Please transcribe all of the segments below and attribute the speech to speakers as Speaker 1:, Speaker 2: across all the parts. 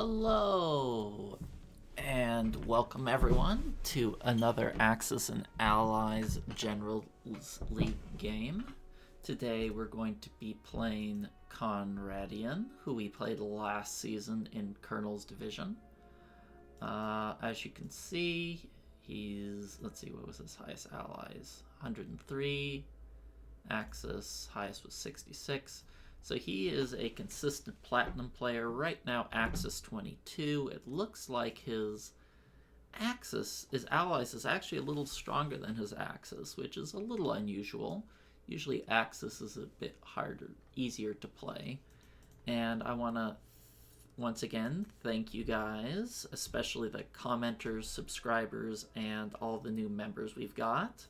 Speaker 1: Hello, and welcome everyone to another Axis and Allies Generals League game. Today we're going to be playing Konradian, who we played last season in Colonel's Division. As you can see, let's see, what was his highest allies? 103, Axis, highest was 66. So he is a consistent platinum player. Right now, Axis 22. It looks like his allies is actually a little stronger than his Axis, which is a little unusual. Usually Axis is a bit harder, easier to play. And I want to, once again, thank you guys, especially the commenters, subscribers, and all the new members we've got.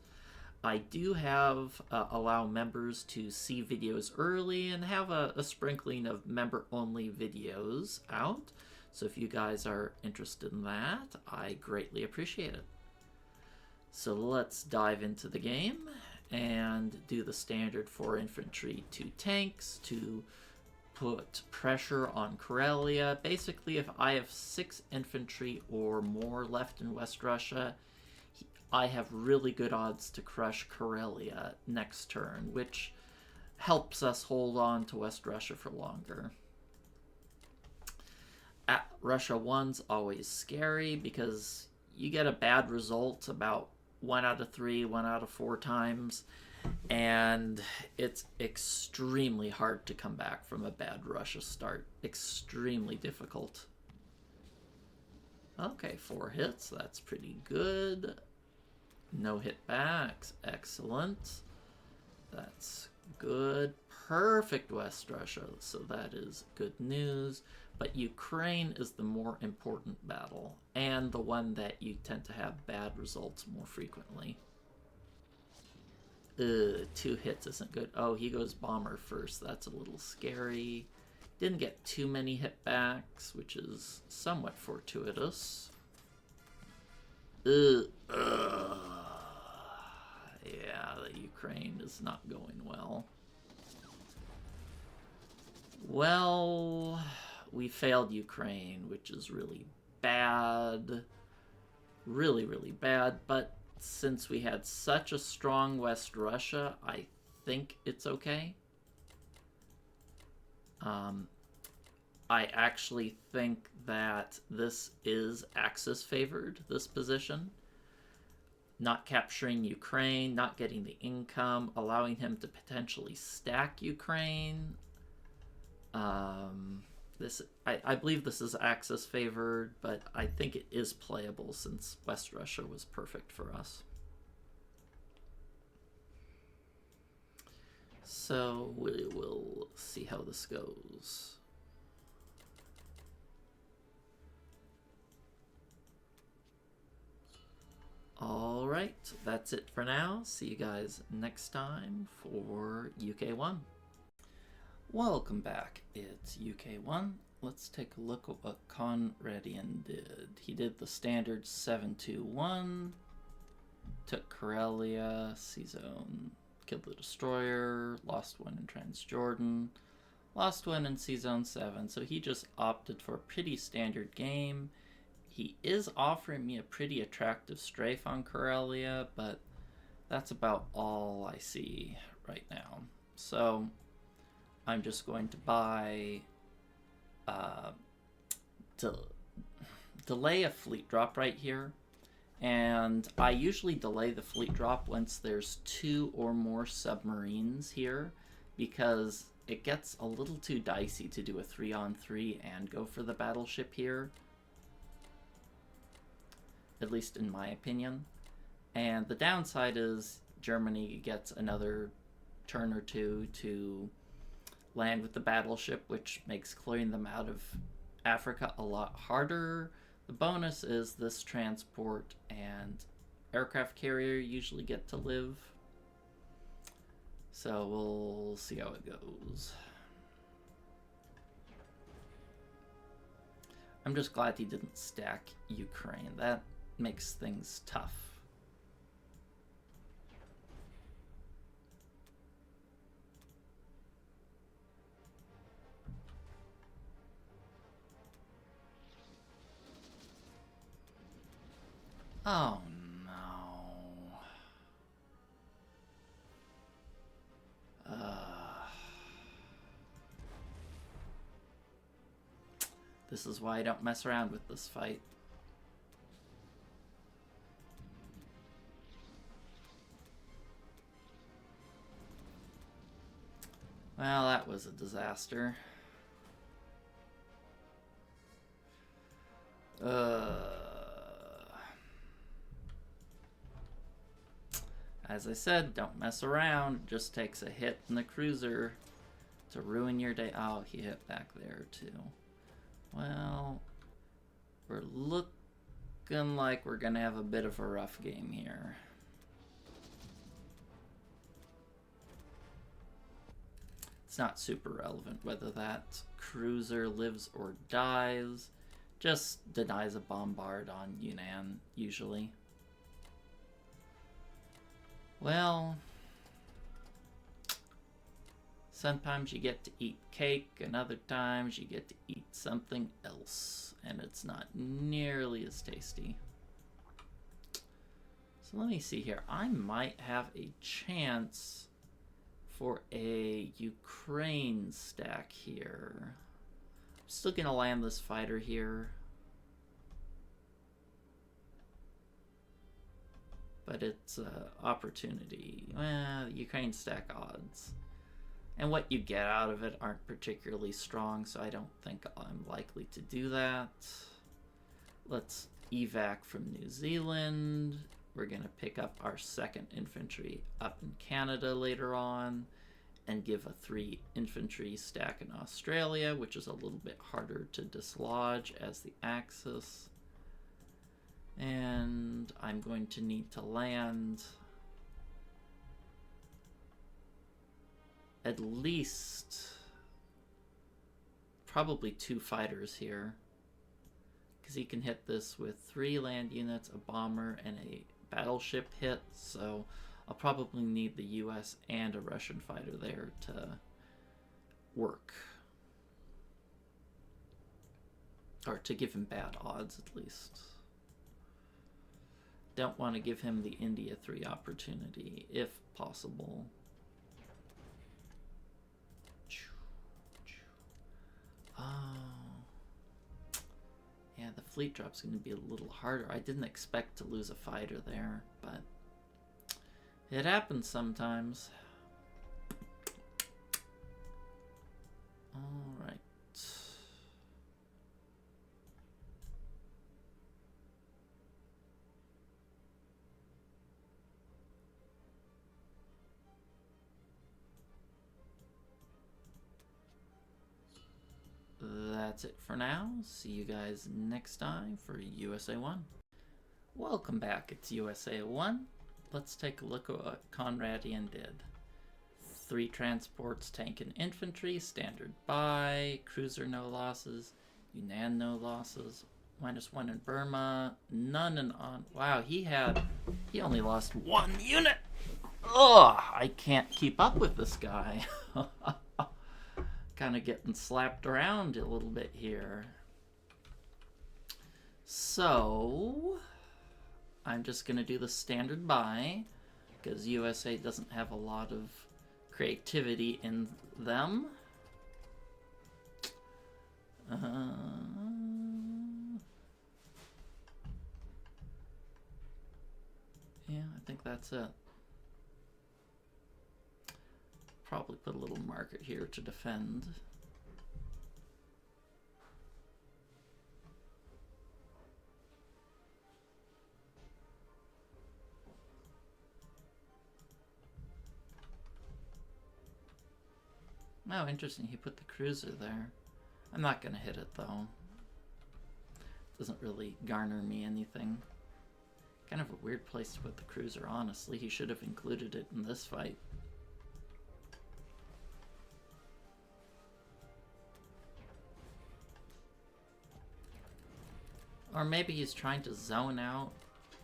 Speaker 1: I do have allow members to see videos early and have a sprinkling of member-only videos out. So if you guys are interested in that, I greatly appreciate it. So let's dive into the game and do the standard 4 infantry, 2 tanks to put pressure on Karelia. Basically, if I have 6 infantry or more left in West Russia, I have really good odds to crush Karelia next turn, which helps us hold on to West Russia for longer. At Russia 1's always scary because you get a bad result about 1 out of 3, 1 out of 4 times, and it's extremely hard to come back from a bad Russia start. Extremely difficult. Okay, 4 hits, that's pretty good. No hit backs. Excellent. That's good. Perfect West Russia. So that is good news. But Ukraine is the more important battle and the one that you tend to have bad results more frequently. 2 hits isn't good. Oh, he goes bomber first. That's a little scary. Didn't get too many hit backs, which is somewhat fortuitous. Yeah, the Ukraine is not going well. Well, we failed Ukraine, which is really bad. Really, really bad. But since we had such a strong West Russia, I think it's okay. I actually think that this is Axis favored, this position. Not capturing Ukraine, not getting the income, allowing him to potentially stack Ukraine. I believe this is Axis favored, but I think it is playable since West Russia was perfect for us. So we will see how this goes. Alright, that's it for now. See you guys next time for UK1. Welcome back, it's UK1. Let's take a look at what Konradian did. He did the standard 7-2-1, took Karelia, C-Zone, killed the destroyer, lost 1 in Transjordan, lost 1 in C-Zone 7, so he just opted for a pretty standard game. He is offering me a pretty attractive strafe on Karelia, but that's about all I see right now. So I'm just going to buy, delay a fleet drop right here. And I usually delay the fleet drop once there's 2 or more submarines here, because it gets a little too dicey to do a 3-on-3 and go for the battleship here. At least in my opinion. And the downside is Germany gets another turn or 2 to land with the battleship, which makes clearing them out of Africa a lot harder. The bonus is this transport and aircraft carrier usually get to live. So we'll see how it goes. I'm just glad he didn't stack Ukraine. That makes things tough. Oh no. This is why I don't mess around with this fight. Well, that was a disaster. As I said, don't mess around. It just takes a hit in the cruiser to ruin your day. Oh, he hit back there too. Well, we're looking like we're gonna have a bit of a rough game here. It's not super relevant whether that cruiser lives or dies. Just denies a bombard on Yunnan, usually. Well, sometimes you get to eat cake, and other times you get to eat something else, and it's not nearly as tasty. So let me see here. I might have a chance for a Ukraine stack here. I'm still gonna land this fighter here. But it's opportunity. Well, Ukraine stack odds. And what you get out of it aren't particularly strong, so I don't think I'm likely to do that. Let's evac from New Zealand. We're going to pick up our 2nd Infantry up in Canada later on and give a 3 infantry stack in Australia, which is a little bit harder to dislodge as the Axis. And I'm going to need to land at least probably 2 fighters here, because he can hit this with 3 land units, a bomber, and a battleship hit, so I'll probably need the US and a Russian fighter there to work. Or to give him bad odds, at least. Don't want to give him the India 3 opportunity, if possible. Oh. Yeah, the fleet drop's going to be a little harder. I didn't expect to lose a fighter there, but it happens sometimes. All right. That's it for now. See you guys next time for USA 1. Welcome back, it's USA 1. Let's take a look at what Konradian did. 3 transports, tank and infantry, standard by, cruiser no losses, Yunnan no losses, -1 in Burma, none in on. Wow, he only lost 1 unit. Ugh, I can't keep up with this guy. Kind of getting slapped around a little bit here. So I'm just gonna do the standard by, because USA doesn't have a lot of creativity in them. Yeah, I think that's it. Probably put a little market here to defend. Oh, interesting. He put the cruiser there. I'm not going to hit it, though. Doesn't really garner me anything. Kind of a weird place to put the cruiser, honestly. He should have included it in this fight. Or maybe he's trying to zone out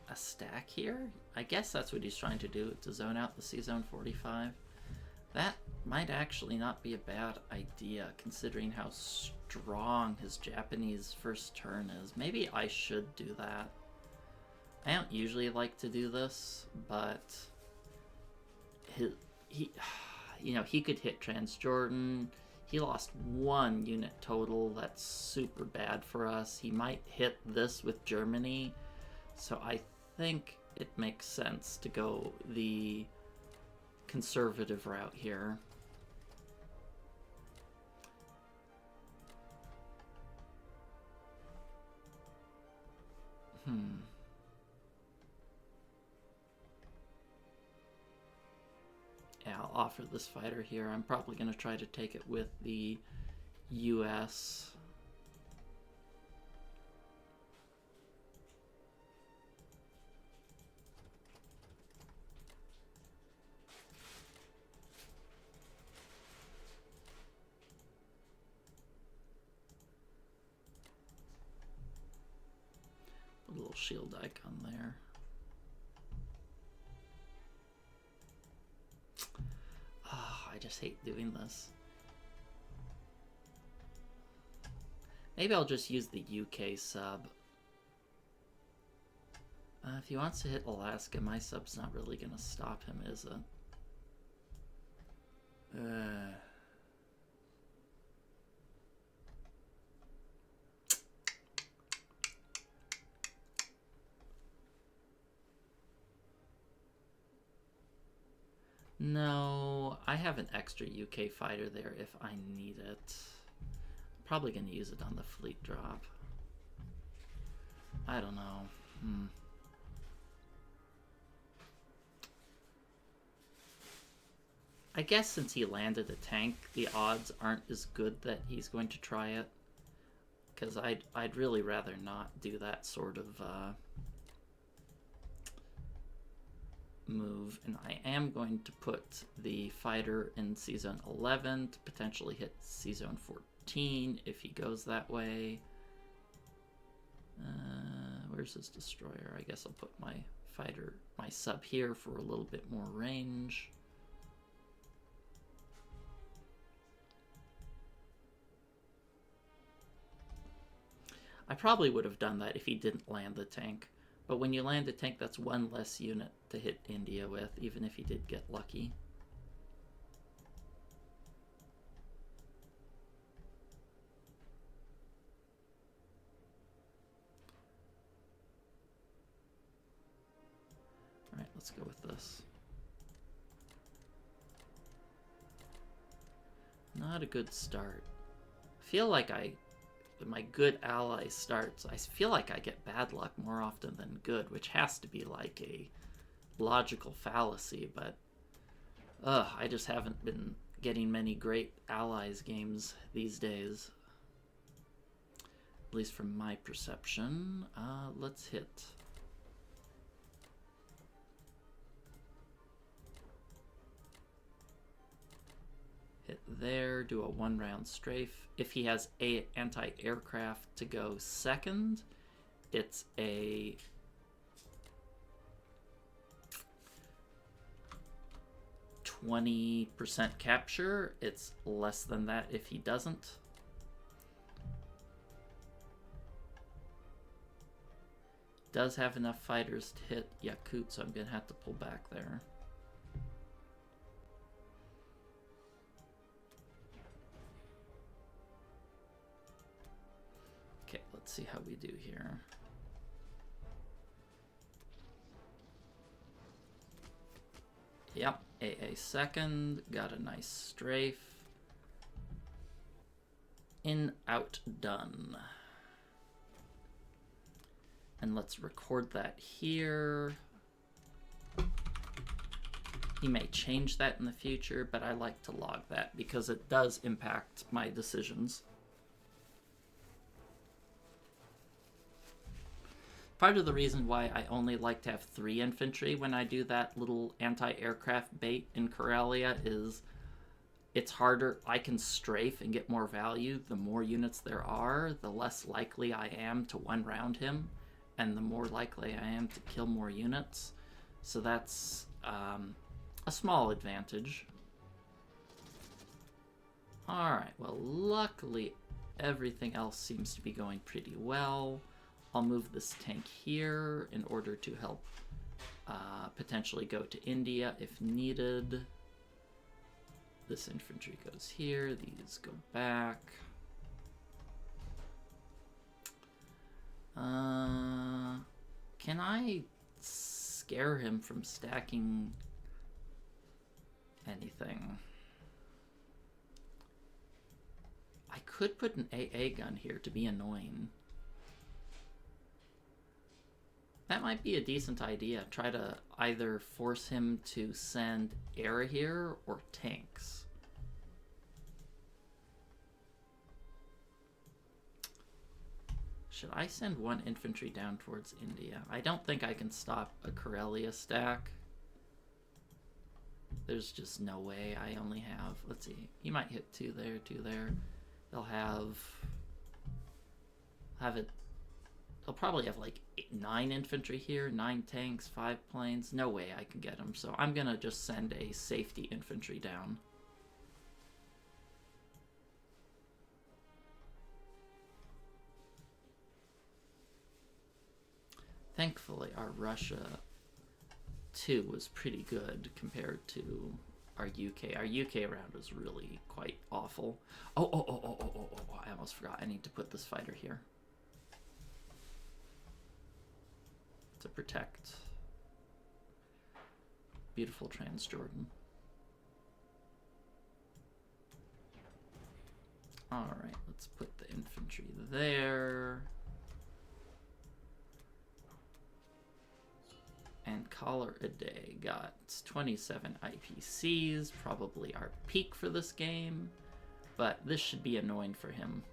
Speaker 1: a stack here? I guess that's what he's trying to do, to zone out the C-Zone 45. That might actually not be a bad idea, considering how strong his Japanese first turn is. Maybe I should do that. I don't usually like to do this, but he you know, he could hit Transjordan. He lost 1 unit total. That's super bad for us. He might hit this with Germany. So I think it makes sense to go the conservative route here. Yeah, I'll offer this fighter here. I'm probably going to try to take it with the US. Put a little shield icon there. I just hate doing this. Maybe I'll just use the UK sub. If he wants to hit Alaska, my sub's not really going to stop him, is it? No, I have an extra UK fighter there if I need it. I'm probably going to use it on the fleet drop. I don't know. I guess since he landed a tank, the odds aren't as good that he's going to try it. Because I'd really rather not do that sort of move, and I am going to put the fighter in C-Zone 11 to potentially hit C-Zone 14 if he goes that way. Where's his destroyer? I guess I'll put my fighter, my sub here for a little bit more range. I probably would have done that if he didn't land the tank. But when you land a tank, that's 1 less unit to hit India with, even if he did get lucky. Alright, let's go with this. Not a good start. I feel like when my good ally starts, I feel like I get bad luck more often than good, which has to be like a logical fallacy, but I just haven't been getting many great allies games these days. At least from my perception. Let's hit. Hit there, do a 1-round strafe. If he has a anti-aircraft to go second, it's a %20 capture. It's less than that if he doesn't. Does have enough fighters to hit Yakut, so I'm gonna have to pull back there. Okay, let's see how we do here. Yep, AA second, got a nice strafe. In, out, done. And let's record that here. He may change that in the future, but I like to log that because it does impact my decisions. Part of the reason why I only like to have 3 infantry when I do that little anti-aircraft bait in Karelia is it's harder. I can strafe and get more value. The more units there are, the less likely I am to 1-round him, and the more likely I am to kill more units. So that's a small advantage. Alright, well, luckily everything else seems to be going pretty well. I'll move this tank here in order to help potentially go to India if needed. This infantry goes here, these go back. Can I scare him from stacking anything? I could put an AA gun here to be annoying. That might be a decent idea. Try to either force him to send air here or tanks. Should I send one infantry down towards India? I don't think I can stop a Karelia stack. There's just no way. I only have, let's see, he might hit 2 there, 2 there. They'll have it, they'll probably have like 9 infantry here, 9 tanks, 5 planes. No way I can get them, so I'm gonna just send a safety infantry down. Thankfully, our Russia 2 was pretty good compared to our UK. Our UK round was really quite awful. Oh, I almost forgot. I need to put this fighter here to protect beautiful Transjordan. Alright, let's put the infantry there. And Collar a Day got 27 IPCs, probably our peak for this game, but this should be annoying for him.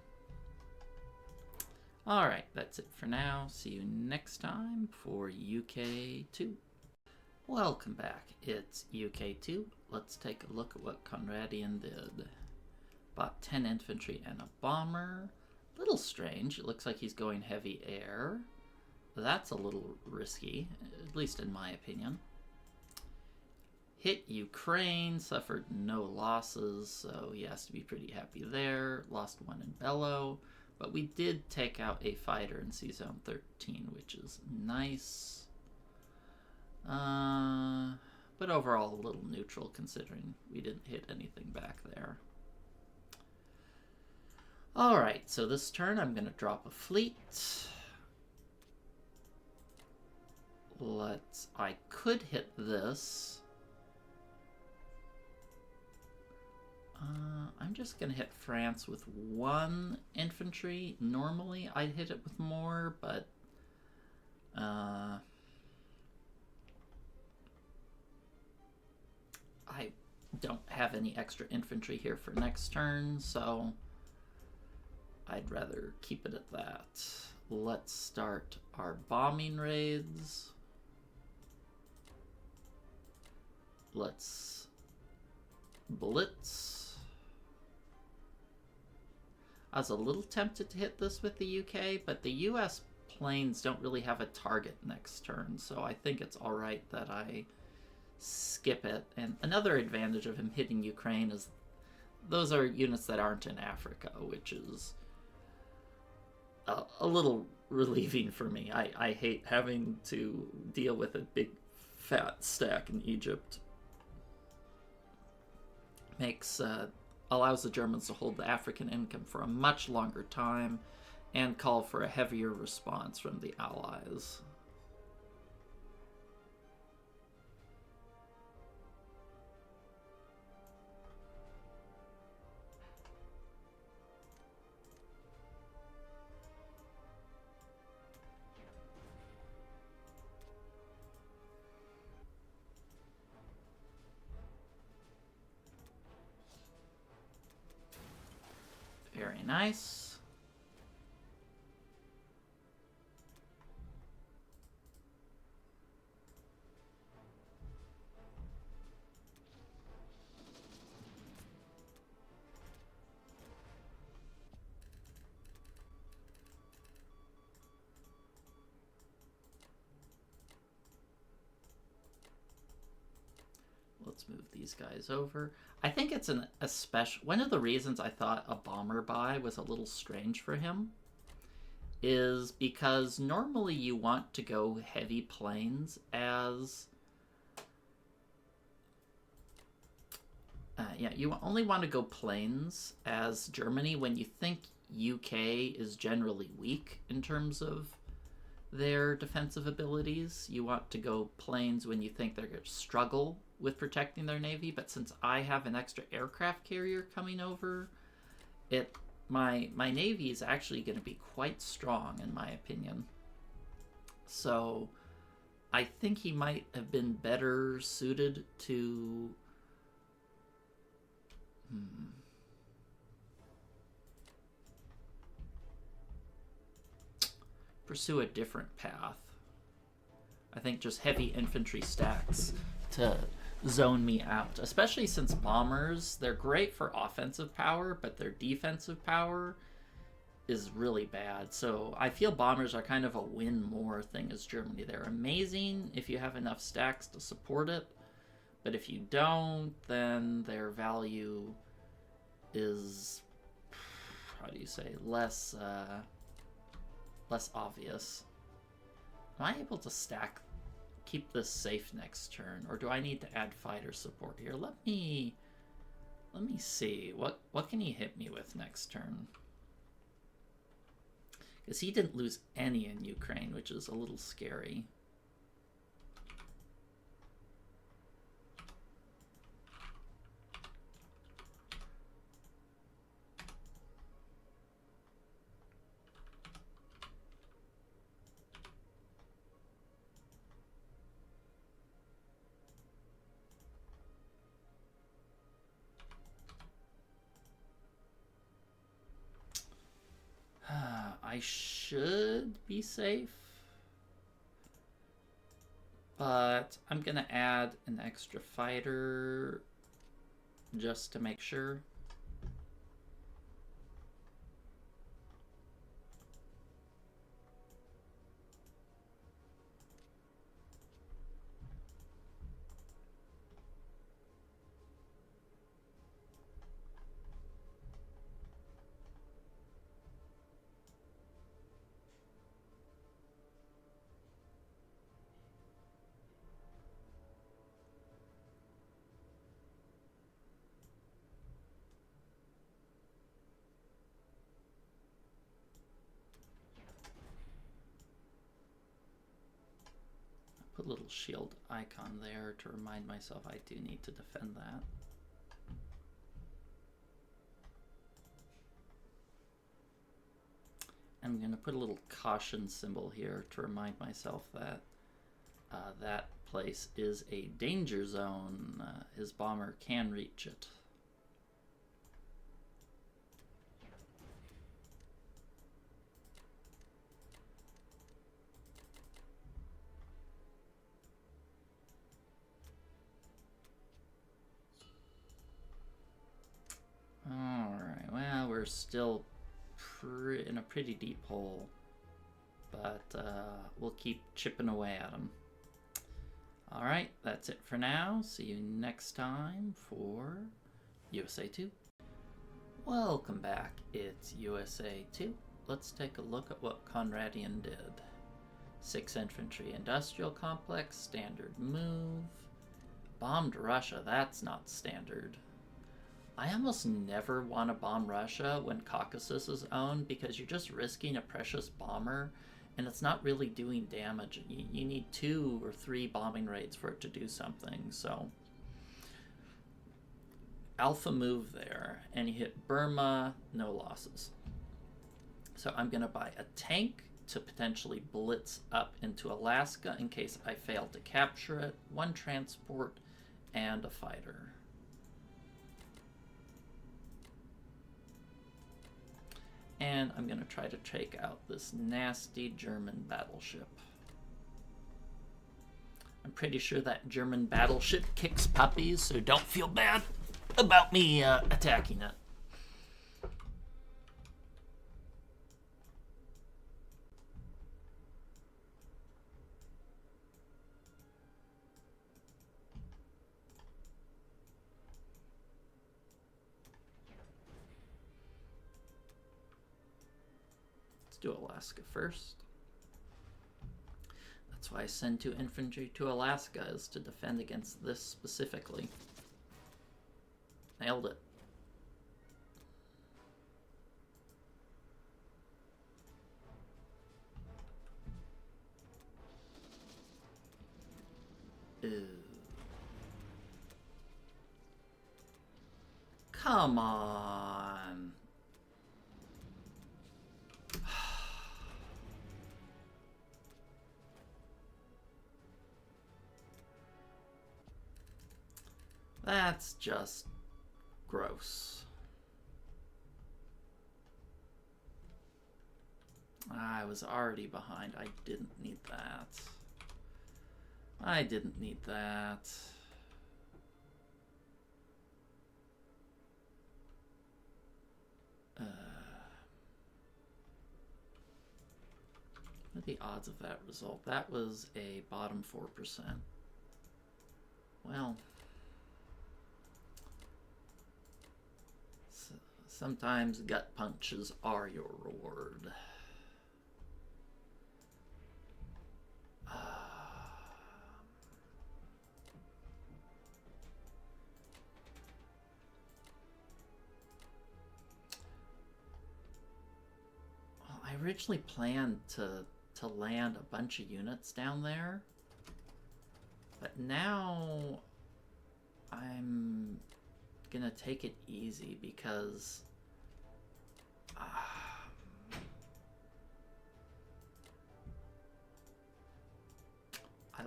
Speaker 1: Alright, that's it for now. See you next time for UK 2. Welcome back, it's UK 2. Let's take a look at what Konradian did. Bought 10 infantry and a bomber. Little strange, it looks like he's going heavy air. That's a little risky, at least in my opinion. Hit Ukraine, suffered no losses, so he has to be pretty happy there. Lost 1 in Bello, but we did take out a fighter in C-Zone 13, which is nice. But overall, a little neutral considering we didn't hit anything back there. Alright, so this turn I'm going to drop a fleet. I could hit this. I'm just gonna hit France with 1 infantry. Normally I'd hit it with more, but I don't have any extra infantry here for next turn, so I'd rather keep it at that. Let's start our bombing raids. Let's blitz. I was a little tempted to hit this with the UK, but the US planes don't really have a target next turn, so I think it's alright that I skip it. And another advantage of him hitting Ukraine is those are units that aren't in Africa, which is a little relieving for me. I hate having to deal with a big fat stack in Egypt. Allows the Germans to hold the African income for a much longer time and call for a heavier response from the Allies. Very nice. Let's move these guys over. I think it's a special... One of the reasons I thought a bomber buy was a little strange for him is because normally you want to go heavy planes as... yeah, you only want to go planes as Germany when you think UK is generally weak in terms of their defensive abilities. You want to go planes when you think they're going to struggle with protecting their navy. But since I have an extra aircraft carrier coming over, my navy is actually going to be quite strong in my opinion. So I think he might have been better suited to pursue a different path. I think just heavy infantry stacks to zone me out, especially since bombers, they're great for offensive power, but their defensive power is really bad. So I feel bombers are kind of a win more thing as Germany. They're amazing if you have enough stacks to support it, but if you don't, then their value is, how do you say, less obvious. Am I able to keep this safe next turn, or do I need to add fighter support here? Let me see. What can he hit me with next turn? Because he didn't lose any in Ukraine, which is a little scary. I should be safe, but I'm gonna add an extra fighter just to make sure. Put a little shield icon there to remind myself I do need to defend that. I'm going to put a little caution symbol here to remind myself that that place is a danger zone. His bomber can reach it. Alright, well, we're still in a pretty deep hole, but we'll keep chipping away at them. Alright, that's it for now. See you next time for USA 2. Welcome back, it's USA 2. Let's take a look at what Konradian did. 6 infantry industrial complex, standard move. Bombed Russia, that's not standard. I almost never want to bomb Russia when Caucasus is owned because you're just risking a precious bomber and it's not really doing damage. You need 2 or 3 bombing raids for it to do something. So alpha move there, and you hit Burma, no losses. So I'm going to buy a tank to potentially blitz up into Alaska in case I fail to capture it, 1 transport, and a fighter. And I'm going to try to take out this nasty German battleship. I'm pretty sure that German battleship kicks puppies, so don't feel bad about me attacking it. do Alaska first. That's why I send 2 infantry to Alaska, is to defend against this specifically. Nailed it. Ew. Come on. That's just gross. I was already behind. I didn't need that. I didn't need that. What are the odds of that result? That was a bottom 4%. Well, sometimes gut punches are your reward. I originally planned to land a bunch of units down there, but now I'm gonna take it easy because I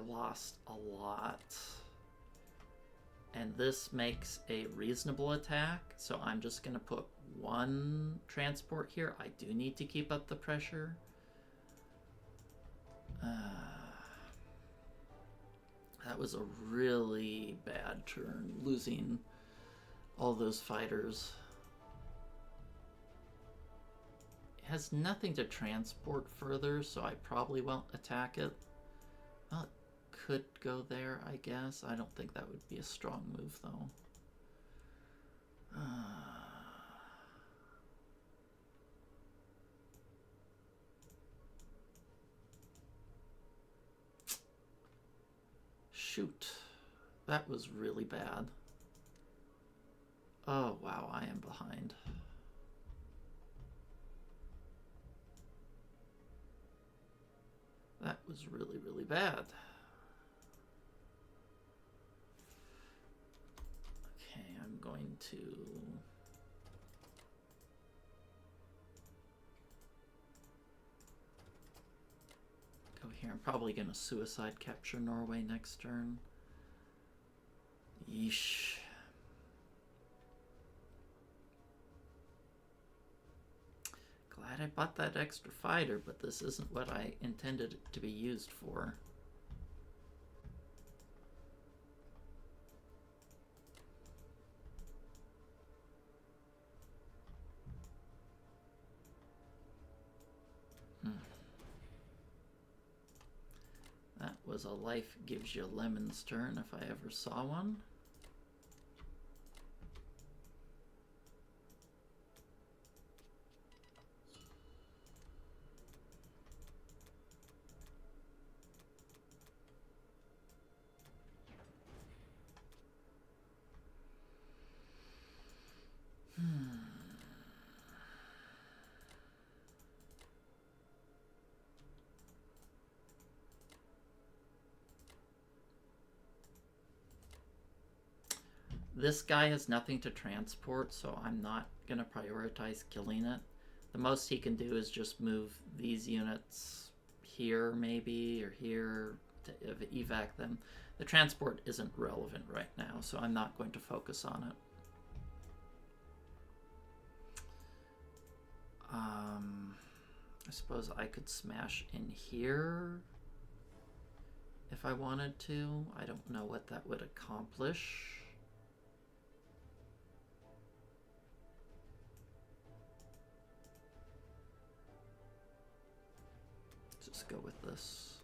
Speaker 1: lost a lot, and this makes a reasonable attack, so I'm just gonna put 1 transport here. I do need to keep up the pressure. That was a really bad turn, losing all those fighters. It has nothing to transport further, so I probably won't attack it. Well, it could go there, I guess. I don't think that would be a strong move, though. Shoot, that was really bad. Oh, wow, I am behind. That was really, really bad. Okay, I'm going to go here. I'm probably going to suicide capture Norway next turn. Yeesh. Glad I bought that extra fighter, but this isn't what I intended it to be used for. That was a life gives you lemons turn if I ever saw one. This guy has nothing to transport, so I'm not going to prioritize killing it. The most he can do is just move these units here, maybe, or here to evac them. The transport isn't relevant right now, so I'm not going to focus on it. I suppose I could smash in here if I wanted to. I don't know what that would accomplish. Just go with this.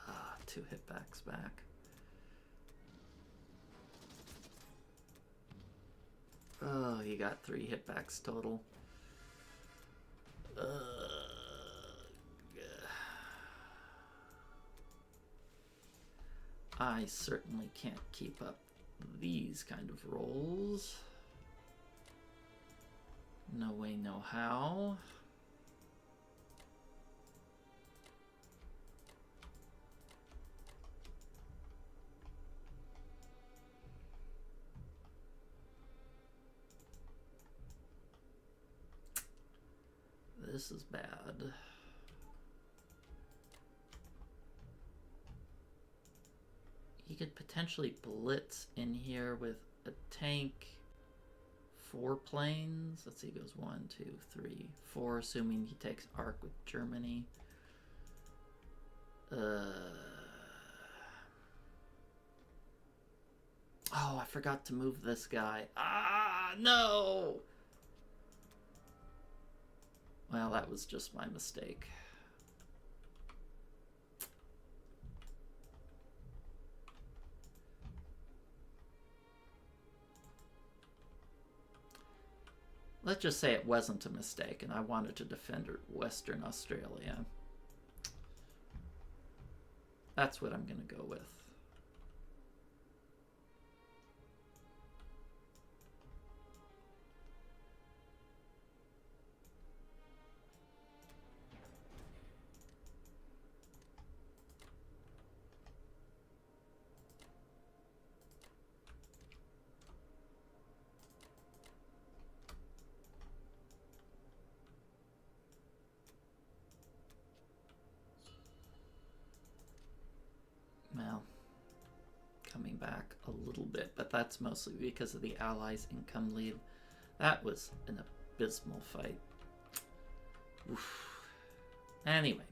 Speaker 1: Ah, 2 hitbacks back. he got 3 hitbacks total. I certainly can't keep up these kind of rolls. No way, no how. This is bad. He could potentially blitz in here with a tank, 4 planes. Let's see, he goes 1, 2, 3, 4, assuming he takes arc with Germany. Oh, I forgot to move this guy. Ah, no! Well, that was just my mistake. Let's just say it wasn't a mistake and I wanted to defend Western Australia. That's what I'm going to go with. Well, coming back a little bit, but that's mostly because of the Allies' income lead. That was an abysmal fight. Oof. Anyway,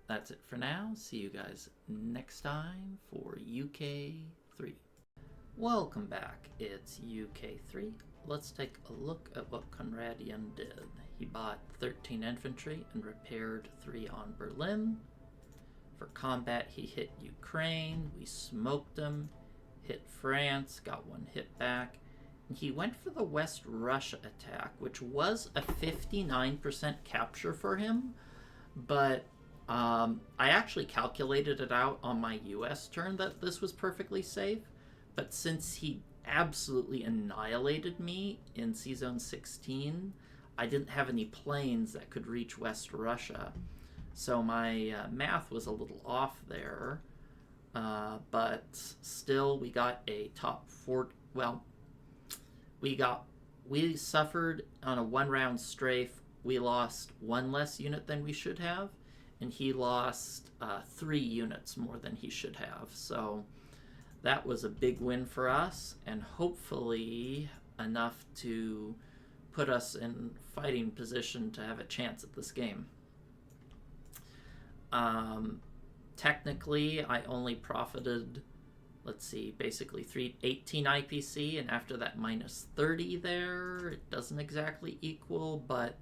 Speaker 1: that's it for now. See you guys next time for UK 3. Welcome back. It's UK 3. Let's take a look at what Konradian did. He bought 13 infantry and repaired 3 on Berlin. For combat, he hit Ukraine, we smoked him, hit France, got 1 hit back, and he went for the West Russia attack, which was a 59% capture for him, but I actually calculated it out on my US turn that this was perfectly safe, but since he absolutely annihilated me in C-Zone 16, I didn't have any planes that could reach West Russia. So my math was a little off there, but still we got a top 4. Well, we suffered on a 1-round strafe. We lost 1 less unit than we should have, and he lost 3 units more than he should have. So that was a big win for us, and hopefully enough to put us in fighting position to have a chance at this game. Technically, I only profited, let's see, basically 18 IPC, and after that minus 30 there, it doesn't exactly equal, but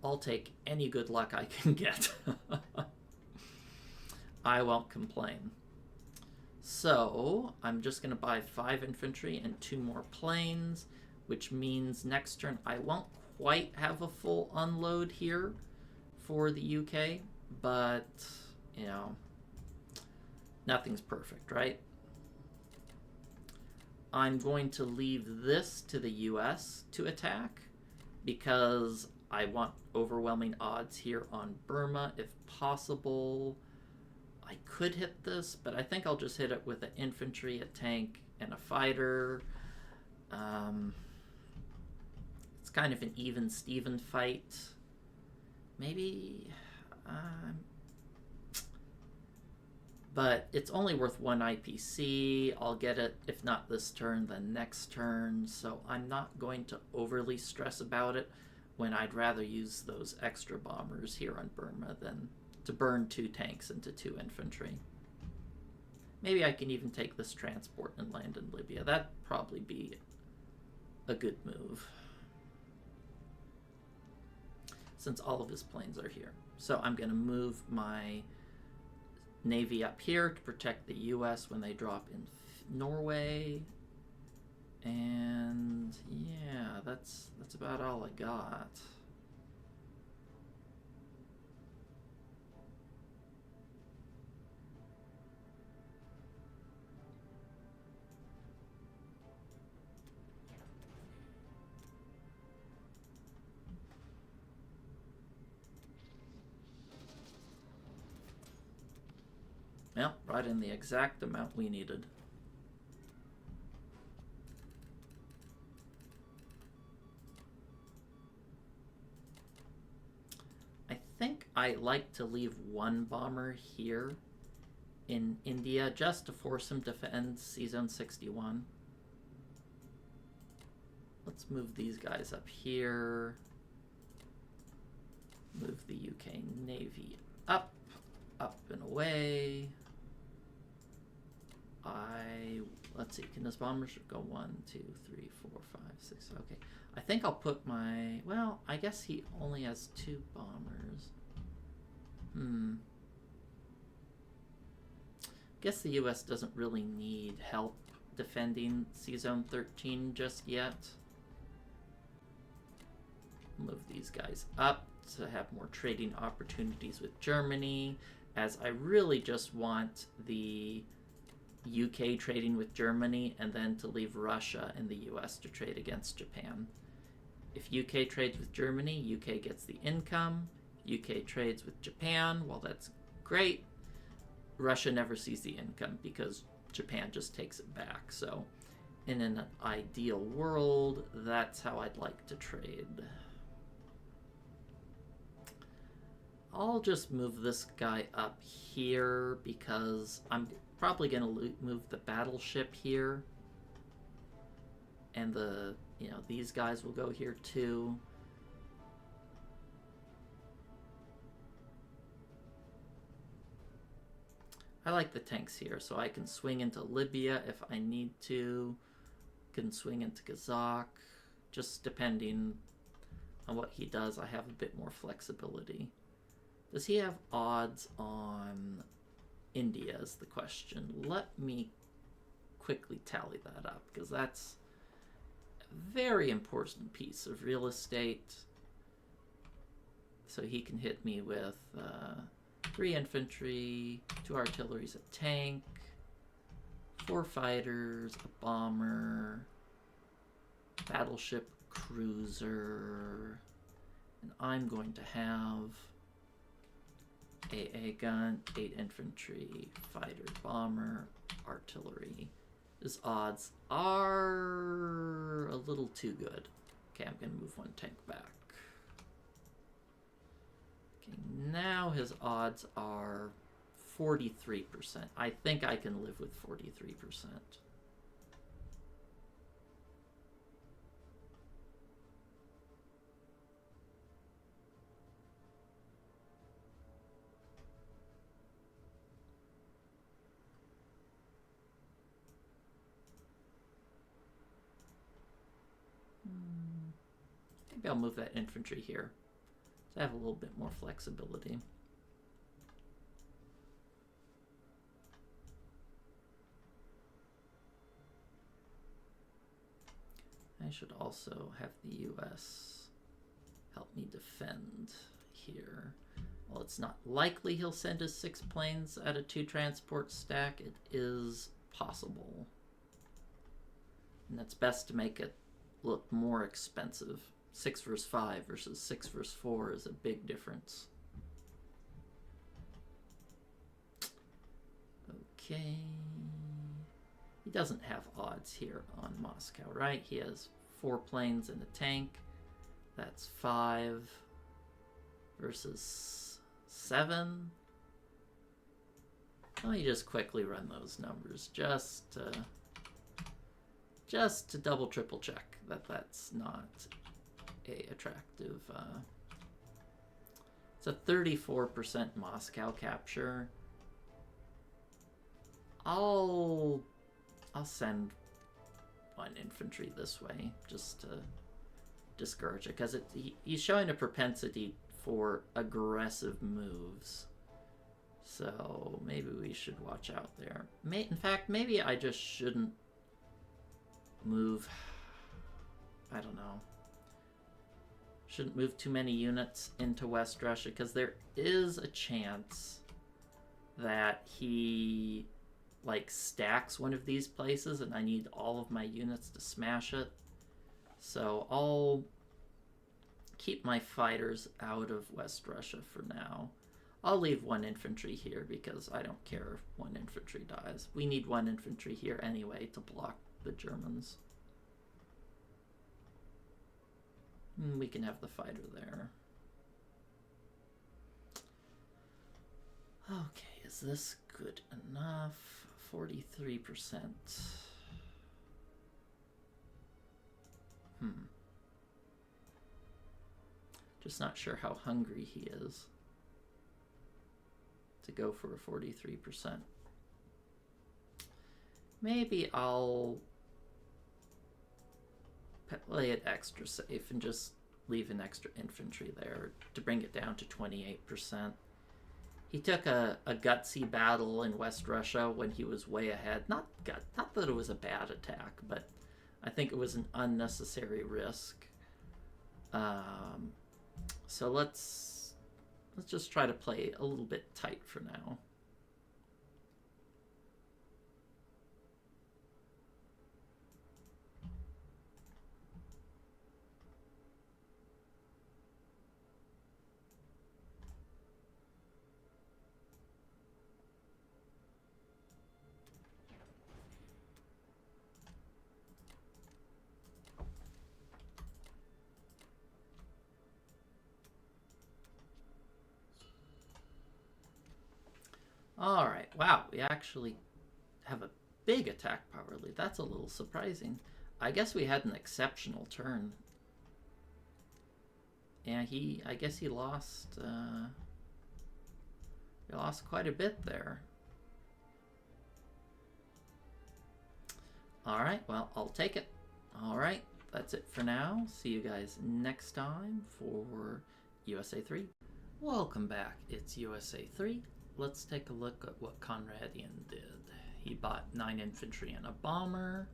Speaker 1: I'll take any good luck I can get. I won't complain. So, I'm just going to buy 5 infantry and 2 more planes, which means next turn I won't quite have a full unload here for the UK. But, you know, nothing's perfect, right? I'm going to leave this to the US to attack because I want overwhelming odds here on Burma if possible. I could hit this, but I think I'll just hit it with an infantry, a tank, and a fighter. It's kind of an even-Steven fight. Maybe... but it's only worth 1 IPC. I'll get it, if not this turn, then next turn. So I'm not going to overly stress about it when I'd rather use those extra bombers here on Burma than to burn 2 tanks into 2 infantry. Maybe I can even take this transport and land in Libya. That'd probably be a good move, since all of his planes are here. So I'm going to move my Navy up here to protect the US when they drop in Norway. And yeah, that's about all I got. Well, brought in the exact amount we needed. I think I like to leave one bomber here in India just to force him to defend C-Zone 61. Let's move these guys up here. Move the UK Navy up and away. Let's see, can this bomber go 1, 2, 3, 4, 5, 6? Okay, I think I'll put my, well, I guess he only has 2 bombers. Guess the US doesn't really need help defending C-Zone 13 just yet. Move these guys up to have more trading opportunities with Germany, as I really just want the UK trading with Germany and then to leave Russia and the US to trade against Japan. If UK trades with Germany, UK gets the income. UK trades with Japan, well, that's great. Russia never sees the income because Japan just takes it back. So in an ideal world, that's how I'd like to trade. I'll just move this guy up here because I'm probably going to move the battleship here. And these guys will go here too. I like the tanks here, so I can swing into Libya if I need to. Can swing into Kazakh. Just depending on what he does, I have a bit more flexibility. Does he have odds on India is the question. Let me quickly tally that up, because that's a very important piece of real estate. So he can hit me with 3 infantry, 2 artilleries, a tank, 4 fighters, a bomber, battleship, cruiser, and I'm going to have AA gun, 8 infantry, fighter, bomber, artillery. His odds are a little too good. Okay, I'm going to move 1 tank back. Okay, now his odds are 43%. I think I can live with 43%. Maybe I'll move that infantry here, so I have a little bit more flexibility. I should also have the US help me defend here. Well, it's not likely he'll send his 6 planes at a 2 transport stack. It is possible. And that's best to make it look more expensive. 6 versus 5 versus 6 versus 4 is a big difference. Okay. He doesn't have odds here on Moscow, right? He has 4 planes and a tank. That's 5 versus 7. Let me just quickly run those numbers just to double triple check that that's not a attractive. It's a 34% Moscow capture. I'll send 1 infantry this way just to discourage it, because he's showing a propensity for aggressive moves. So maybe we should watch out there. In fact, maybe I just shouldn't move. I don't know. Shouldn't move too many units into West Russia because there is a chance that he like stacks one of these places and I need all of my units to smash it. So I'll keep my fighters out of West Russia for now. I'll leave 1 infantry here because I don't care if 1 infantry dies. We need 1 infantry here anyway to block the Germans. We can have the fighter there. Okay, is this good enough? 43%. Just not sure how hungry he is to go for a 43%. Maybe I'll play it extra safe and just leave an extra infantry there to bring it down to 28%. He took a gutsy battle in West Russia when he was way ahead. Not that it was a bad attack, but I think it was an unnecessary risk. So let's just try to play a little bit tight for now. All right, wow, we actually have a big attack power lead. That's a little surprising. I guess we had an exceptional turn. Yeah, I guess he lost quite a bit there. All right, well, I'll take it. All right, that's it for now. See you guys next time for USA 3. Welcome back. It's USA 3. Let's take a look at what Konradian did. He bought 9 infantry and a bomber,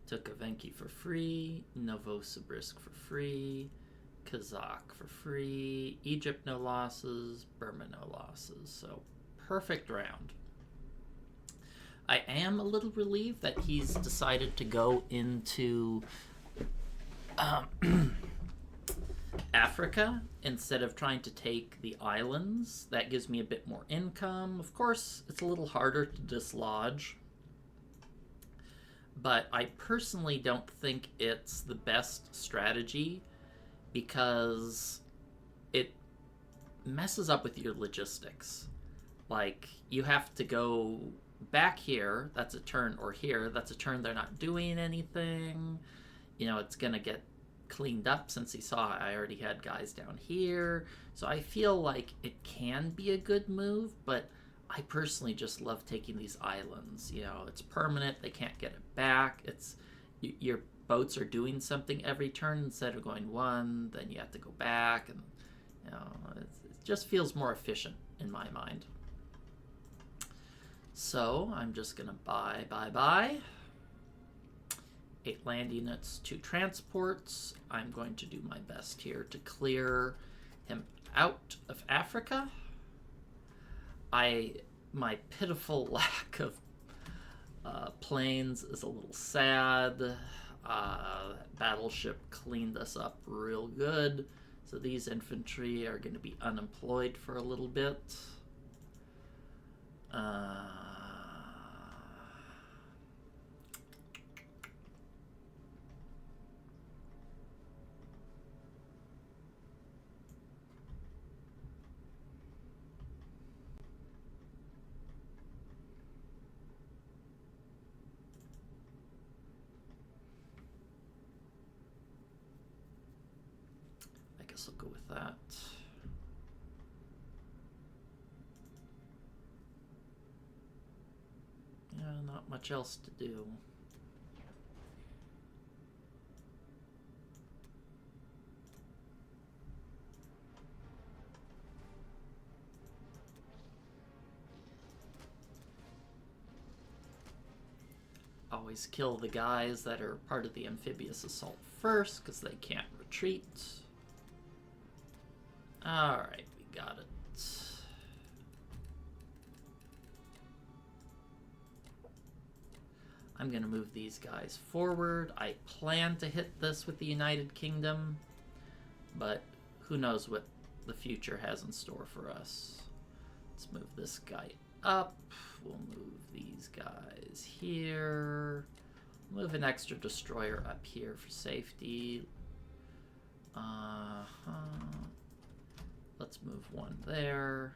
Speaker 1: took Evenki for free, Novosibirsk for free, Kazakh for free, Egypt no losses, Burma no losses. So perfect round. I am a little relieved that he's decided to go into Africa instead of trying to take the islands. That gives me a bit more income. Of course, it's a little harder to dislodge, but I personally don't think it's the best strategy because it messes up with your logistics. Like, you have to go back here, that's a turn, or here, that's a turn they're not doing anything. You know, it's gonna get cleaned up since he saw I already had guys down here. So I feel like it can be a good move, but I personally just love taking these islands. You know, it's permanent, they can't get it back. It's your boats are doing something every turn instead of going one, then you have to go back, and you know, it just feels more efficient in my mind. So I'm just gonna buy 8 land units, 2 transports. I'm going to do my best here to clear him out of Africa. My pitiful lack of planes is a little sad. Battleship cleaned us up real good. So these infantry are going to be unemployed for a little bit. I guess I'll go with that. Yeah, not much else to do. Oh always kill the guys that are part of the amphibious assault first, because they can't retreat. Alright, we got it. I'm going to move these guys forward. I plan to hit this with the United Kingdom, but who knows what the future has in store for us. Let's move this guy up. We'll move these guys here. Move an extra destroyer up here for safety. Let's move one there.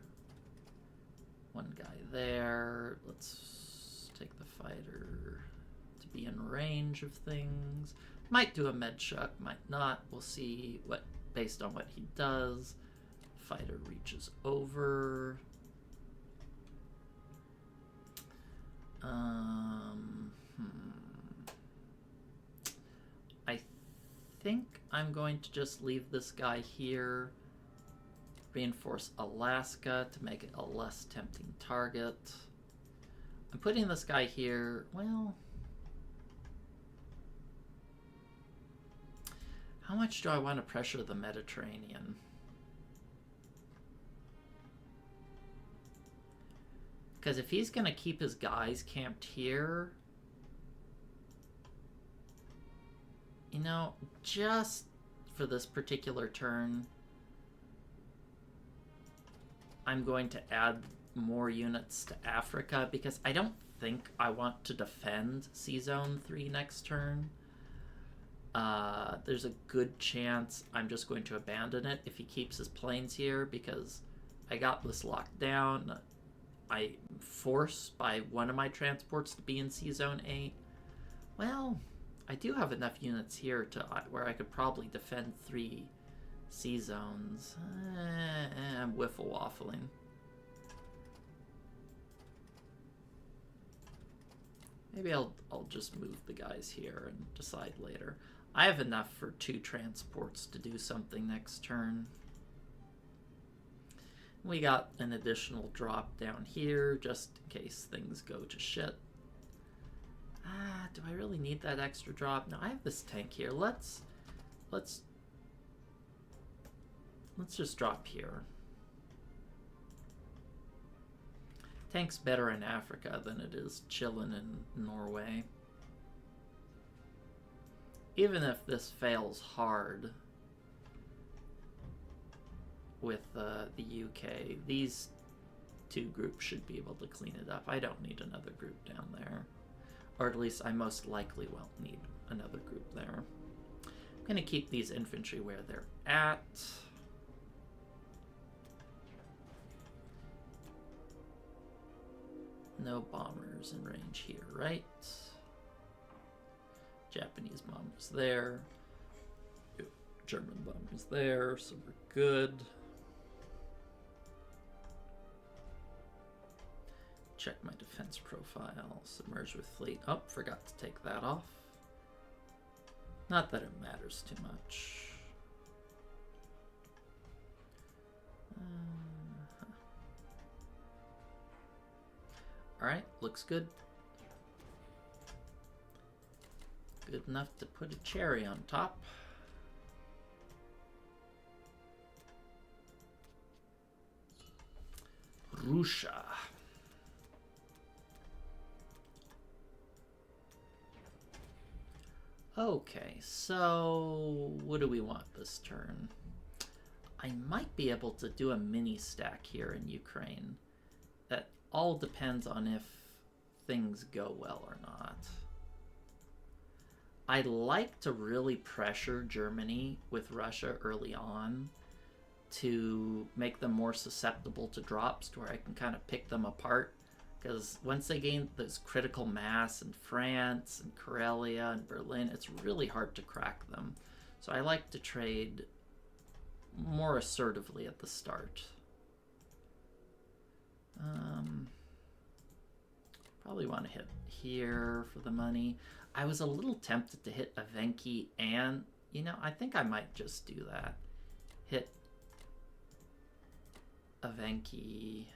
Speaker 1: One guy there. Let's take the fighter to be in range of things. Might do a med shuck, might not. We'll see what, based on what he does. Fighter reaches over. I think I'm going to just leave this guy here. Reinforce Alaska to make it a less tempting target. I'm putting this guy here, well... How much do I want to pressure the Mediterranean? Because if he's going to keep his guys camped here... You know, just for this particular turn, I'm going to add more units to Africa because I don't think I want to defend Sea Zone 3 next turn. There's a good chance I'm just going to abandon it if he keeps his planes here because I got this locked down. I'm forced by one of my transports to be in Sea Zone 8. Well... I do have enough units here to where I could probably defend 3 sea zones. I'm wiffle-waffling. Maybe I'll just move the guys here and decide later. I have enough for 2 transports to do something next turn. We got an additional drop down here just in case things go to shit. Do I really need that extra drop? No, I have this tank here. Let's just drop here. Tank's better in Africa than it is chilling in Norway. Even if this fails hard with the UK, these 2 groups should be able to clean it up. I don't need another group down there. Or at least I most likely won't need another group there. I'm going to keep these infantry where they're at. No bombers in range here, right? Japanese bombers there. German bombers there, so we're good. Check my defense profile. Submerge with fleet. Oh, forgot to take that off. Not that it matters too much. Alright, looks good. Good enough to put a cherry on top. Russia. Okay, so what do we want this turn? I might be able to do a mini stack here in Ukraine. That all depends on if things go well or not. I like to really pressure Germany with Russia early on to make them more susceptible to drops to where I can kind of pick them apart. Because once they gain this critical mass in France and Karelia and Berlin, it's really hard to crack them. So I like to trade more assertively at the start. Probably want to hit here for the money. I was a little tempted to hit Evenki and, you know, I think I might just do that. Hit Evenki.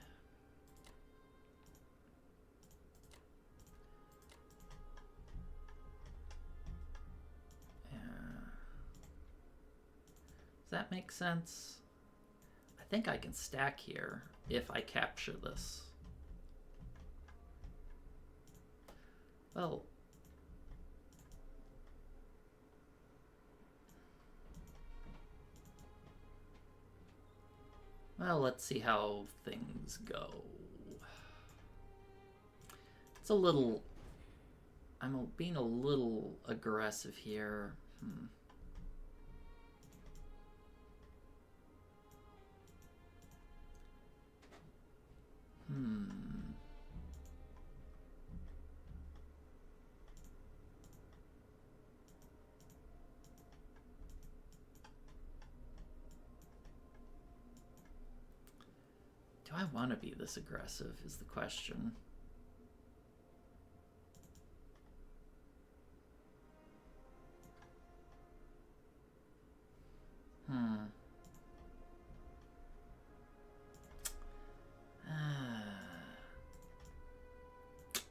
Speaker 1: that make sense? I think I can stack here if I capture this. Well, let's see how things go. It's a little... I'm being a little aggressive here. Do I want to be this aggressive is the question.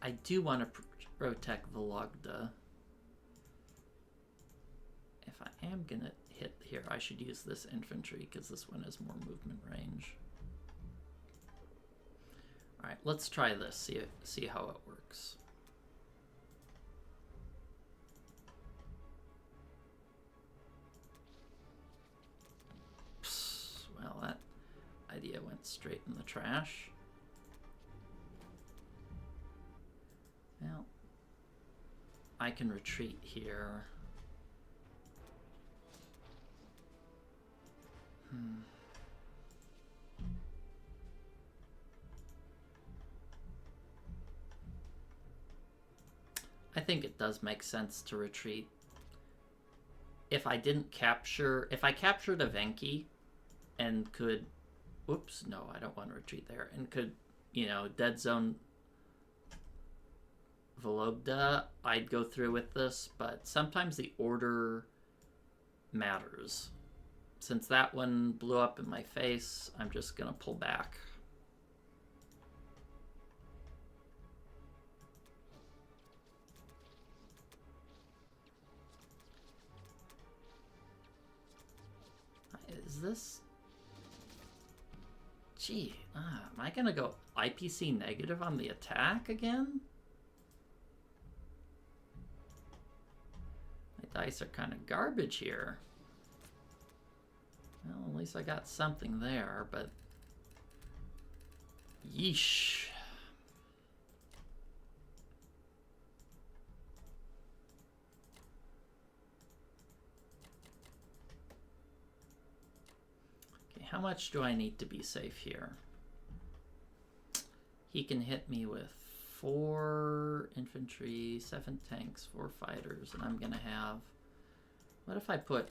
Speaker 1: I do want to protect Vologda. If I am going to hit here, I should use this infantry because this one has more movement range. All right, let's try this, see how it works. Well, that idea went straight in the trash. Well, I can retreat here. I think it does make sense to retreat. If I didn't capture... If I captured Evenki and could... Whoops, no, I don't want to retreat there. And could, you know, dead zone Vologda, I'd go through with this. But sometimes the order matters. Since that one blew up in my face, I'm just going to pull back. Is this... Gee, am I going to go IPC negative on the attack again? My dice are kind of garbage here. Well, at least I got something there, but... Yeesh. Okay, how much do I need to be safe here? He can hit me with 4 infantry, 7 tanks, 4 fighters, and I'm gonna have... What if I put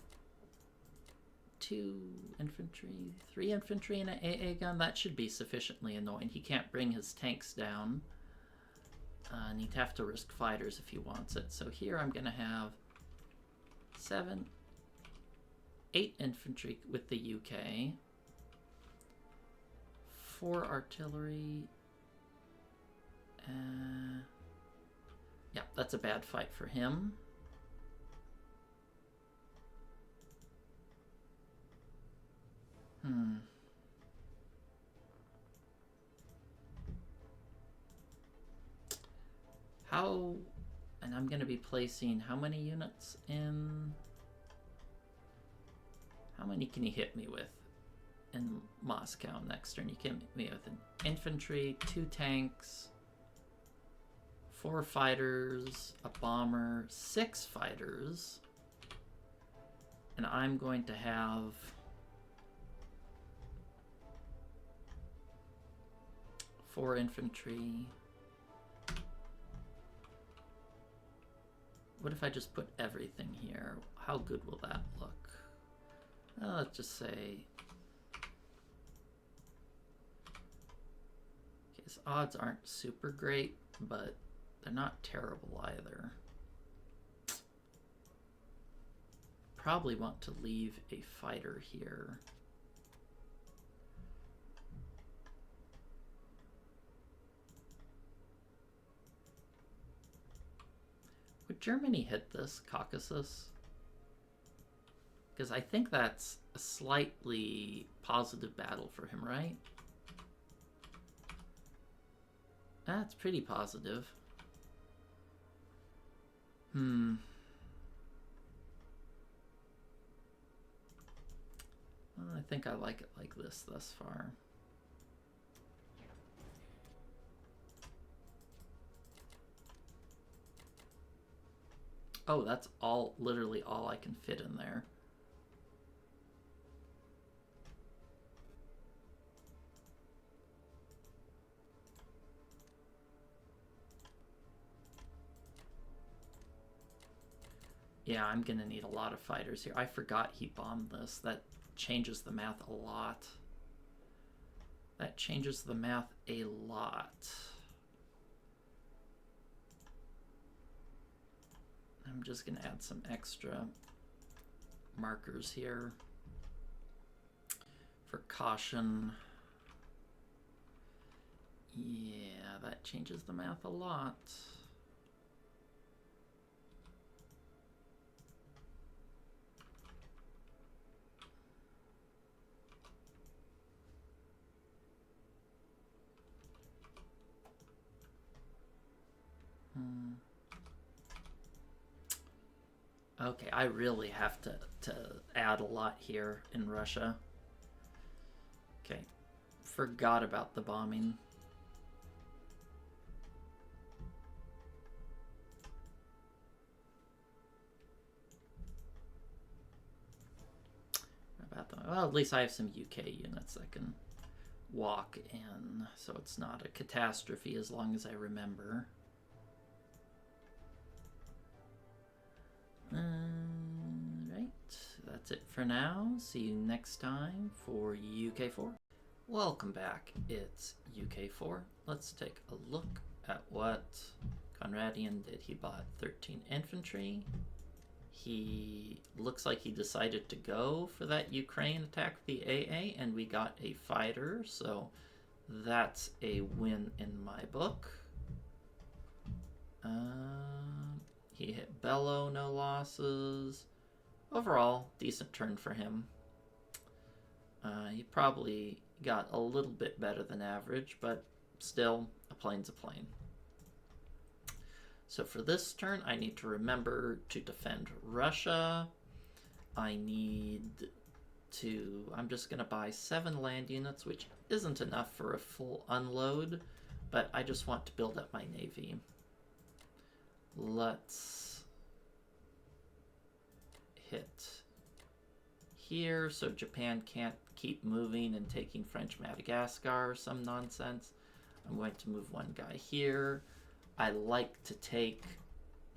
Speaker 1: 2 infantry, 3 infantry and an AA gun? That should be sufficiently annoying. He can't bring his tanks down. And he'd have to risk fighters if he wants it. So here I'm gonna have 7, 8 infantry with the UK, 4 artillery. Yeah, that's a bad fight for him. How... And I'm going to be placing how many units in... How many can he hit me with in Moscow next turn? You can hit me with an infantry, 2 tanks, 4 fighters, a bomber, 6 fighters. And I'm going to have... 4 infantry. What if I just put everything here? How good will that look? Let's just say... Okay, his odds aren't super great, but they're not terrible either. Probably want to leave a fighter here. Would Germany hit this Caucasus? Because I think that's a slightly positive battle for him, right? That's pretty positive. Well, I think I like it like this thus far. Oh, that's all, literally all I can fit in there. Yeah, I'm gonna need a lot of fighters here. I forgot he bombed this. That changes the math a lot. That changes the math a lot. I'm just gonna add some extra markers here for caution. Yeah, that changes the math a lot. Okay, I really have to add a lot here in Russia. Okay, forgot about the bombing. About the, well, at least I have some UK units that can walk in, so it's not a catastrophe as long as I remember. Right, that's it for now. See you next time for UK4. Welcome back, it's UK4. Let's take a look at what Konradian did. He bought 13 infantry. He looks like he decided to go for that Ukraine attack with the AA, and we got a fighter, so that's a win in my book. He hit Bellow, no losses. Overall, decent turn for him. He probably got a little bit better than average, but still, a plane's a plane. So for this turn, I need to remember to defend Russia. I need to... I'm just going to buy 7 land units, which isn't enough for a full unload, but I just want to build up my navy. Let's hit here so Japan can't keep moving and taking French Madagascar or some nonsense. I'm going to move one guy here. I like to take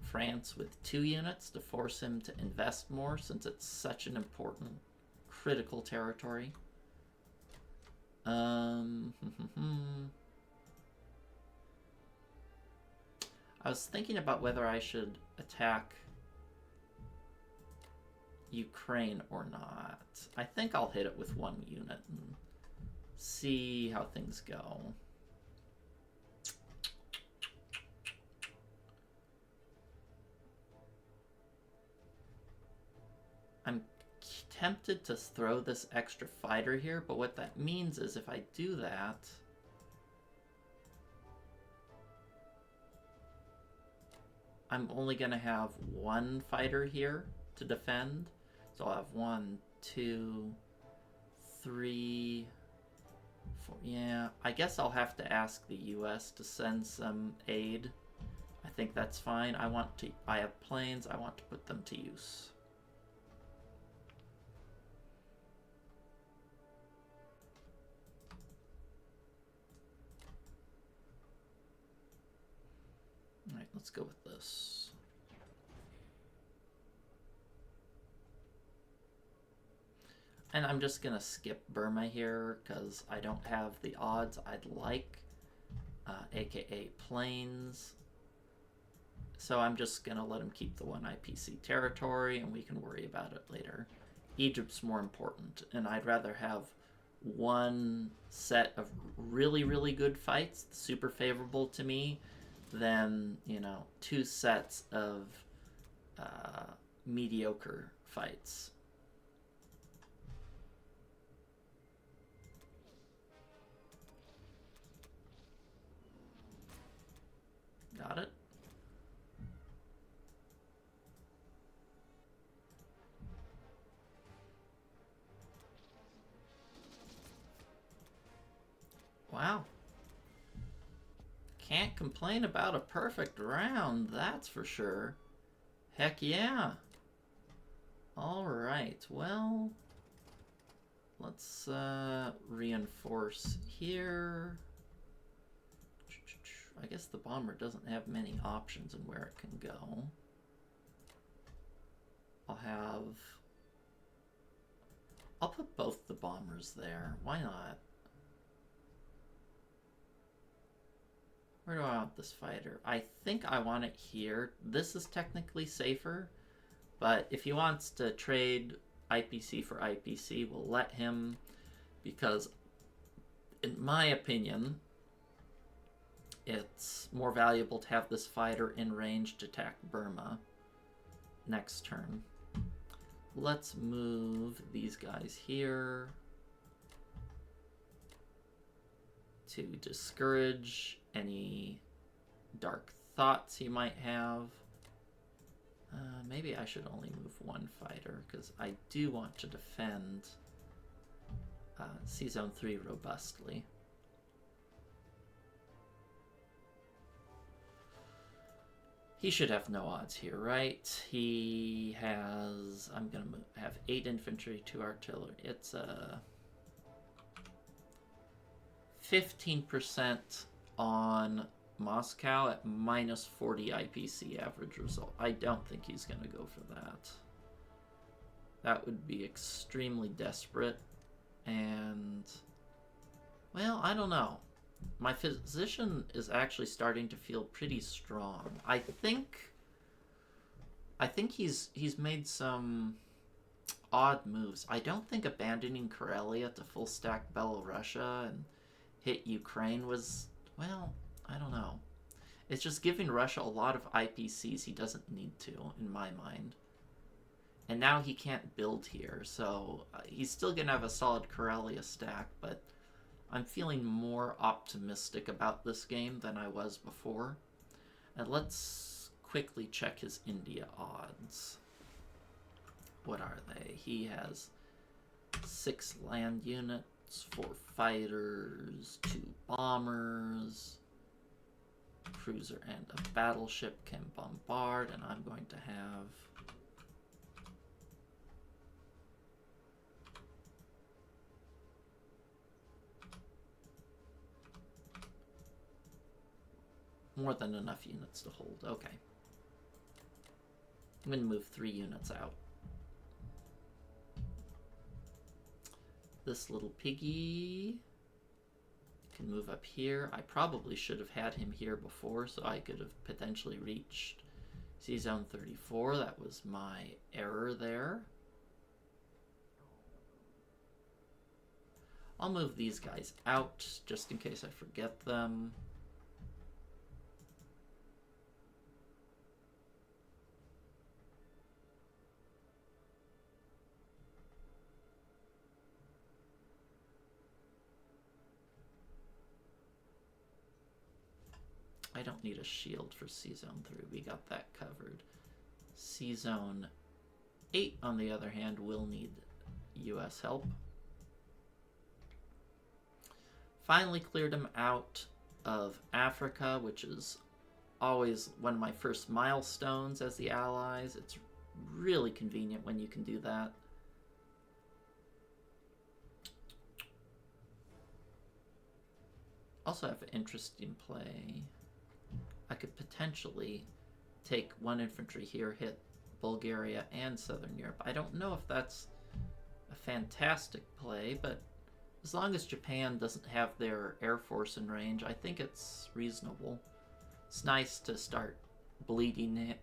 Speaker 1: France with 2 units to force him to invest more since it's such an important critical territory. I was thinking about whether I should attack Ukraine or not. I think I'll hit it with 1 unit and see how things go. I'm tempted to throw this extra fighter here, but what that means is if I do that, I'm only going to have 1 fighter here to defend. So I'll have 1, 2, 3, 4. Yeah, I guess I'll have to ask the US to send some aid. I think that's fine. I have planes. I want to put them to use. All right, let's go with this. And I'm just going to skip Burma here because I don't have the odds I'd like, aka planes. So I'm just going to let him keep the 1 IPC territory and we can worry about it later. Egypt's more important, and I'd rather have 1 set of really, really good fights, super favorable to me, than, you know, 2 sets of mediocre fights. Got it. Wow. Can't complain about a perfect round, that's for sure. Heck yeah. Alright, well, let's reinforce here. I guess the bomber doesn't have many options in where it can go. I'll put both the bombers there. Why not? Where do I want this fighter? I think I want it here. This is technically safer, but if he wants to trade IPC for IPC, we'll let him, because in my opinion, it's more valuable to have this fighter in range to attack Burma next turn. Let's move these guys here to discourage any dark thoughts he might have. Maybe I should only move one fighter, because I do want to defend C-Zone 3 robustly. He should have no odds here, right? He has... I'm going to have 8 infantry, 2 artillery. It's a 15% on Moscow at minus 40 IPC average result. I don't think he's going to go for that. That would be extremely desperate. And, well, I don't know. My position is actually starting to feel pretty strong. I think he's made some odd moves. I don't think abandoning Karelia to full stack Belorussia and hit Ukraine was, well, I don't know. It's just giving Russia a lot of IPCs he doesn't need to, in my mind. And now he can't build here, so he's still going to have a solid Karelia stack, but I'm feeling more optimistic about this game than I was before. And let's quickly check his India odds. What are they? He has 6 land units, 4 fighters, 2 bombers, cruiser and a battleship can bombard, and I'm going to have more than enough units to hold. Okay. I'm going to move 3 units out. This little piggy can move up here. I probably should have had him here before, so I could have potentially reached C-Zone 34. That was my error there. I'll move these guys out just in case I forget them. I don't need a shield for C-Zone 3. We got that covered. C-Zone 8, on the other hand, will need US help. Finally cleared him out of Africa, which is always one of my first milestones as the Allies. It's really convenient when you can do that. Also have an interesting play. I could potentially take 1 infantry here, hit Bulgaria and Southern Europe. I don't know if that's a fantastic play, but as long as Japan doesn't have their air force in range, I think it's reasonable. It's nice to start bleeding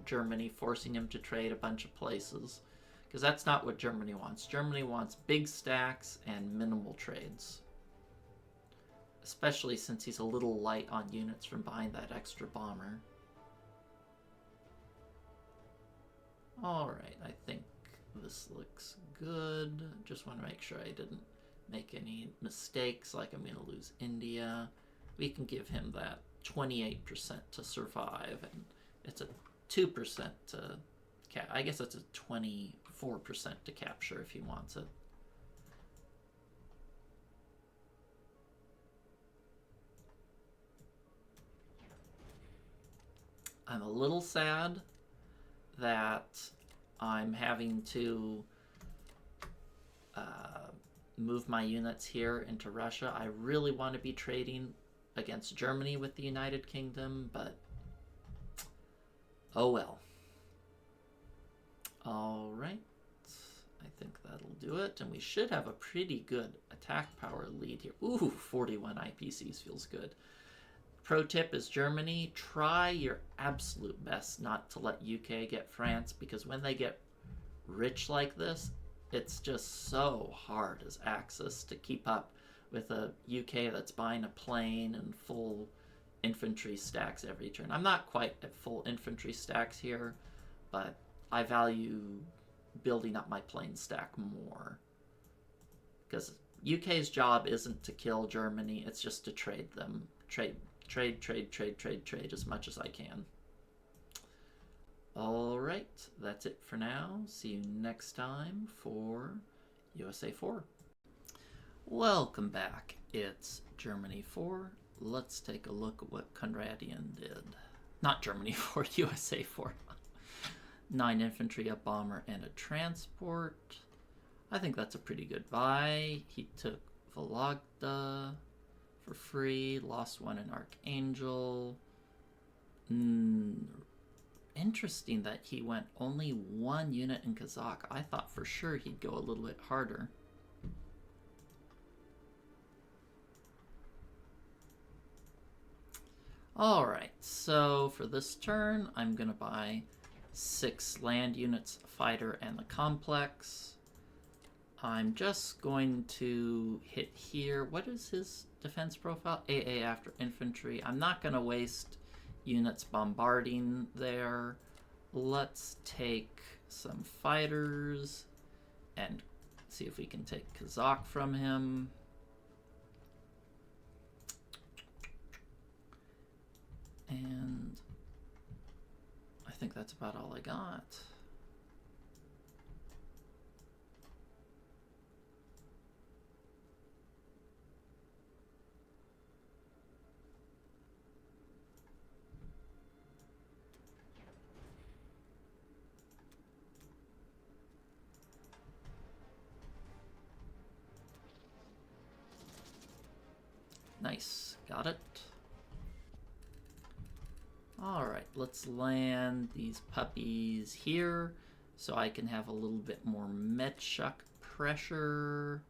Speaker 1: Germany, forcing him to trade a bunch of places, because that's not what Germany wants. Germany wants big stacks and minimal trades. Especially since he's a little light on units from behind that extra bomber. Alright, I think this looks good. Just want to make sure I didn't make any mistakes, like I'm going to lose India. We can give him that 28% to survive, and it's a 2% to I guess it's a 24% to capture if he wants it. I'm a little sad that I'm having to move my units here into Russia. I really want to be trading against Germany with the United Kingdom, but oh well. All right, I think that'll do it, and we should have a pretty good attack power lead here. Ooh, 41 IPCs feels good. Pro tip is Germany, try your absolute best not to let UK get France, because when they get rich like this, it's just so hard as Axis to keep up with a UK that's buying a plane and full infantry stacks every turn. I'm not quite at full infantry stacks here, but I value building up my plane stack more. Because UK's job isn't to kill Germany, it's just to trade them. Trade as much as I can. Alright, that's it for now. See you next time for USA 4. Welcome back. It's Germany 4. Let's take a look at what Konradian did. Not Germany 4, USA 4. 9 infantry, a bomber, and a transport. I think that's a pretty good buy. He took Vologda for free, lost 1 in Archangel. Interesting that he went only 1 unit in Kazakh. I thought for sure he'd go a little bit harder. Alright, so for this turn, I'm going to buy 6 land units, a fighter, and the complex. I'm just going to hit here. What is his defense profile? AA after infantry. I'm not going to waste units bombarding there. Let's take some fighters and see if we can take Kazakh from him. And I think that's about all I got. Nice, got it. Alright, let's land these puppies here so I can have a little bit more Medshuk pressure.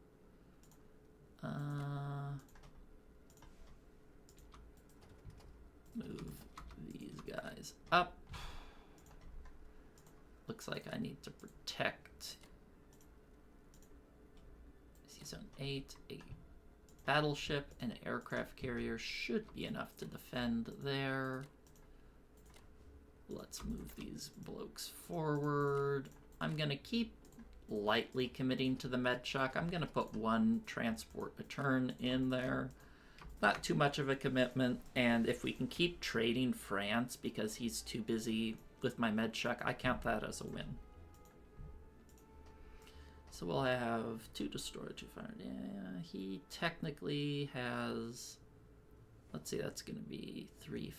Speaker 1: Move these guys up. Looks like I need to protect Zone 8, a battleship and an aircraft carrier should be enough to defend there. Let's move these blokes forward. I'm going to keep lightly committing to the Medshuk. I'm going to put 1 transport a turn in there. Not too much of a commitment. And if we can keep trading France because he's too busy with my Medshuk, I count that as a win. So we'll have 2 destroyer, 2 fighter. Yeah, he technically has... Let's see, that's going to be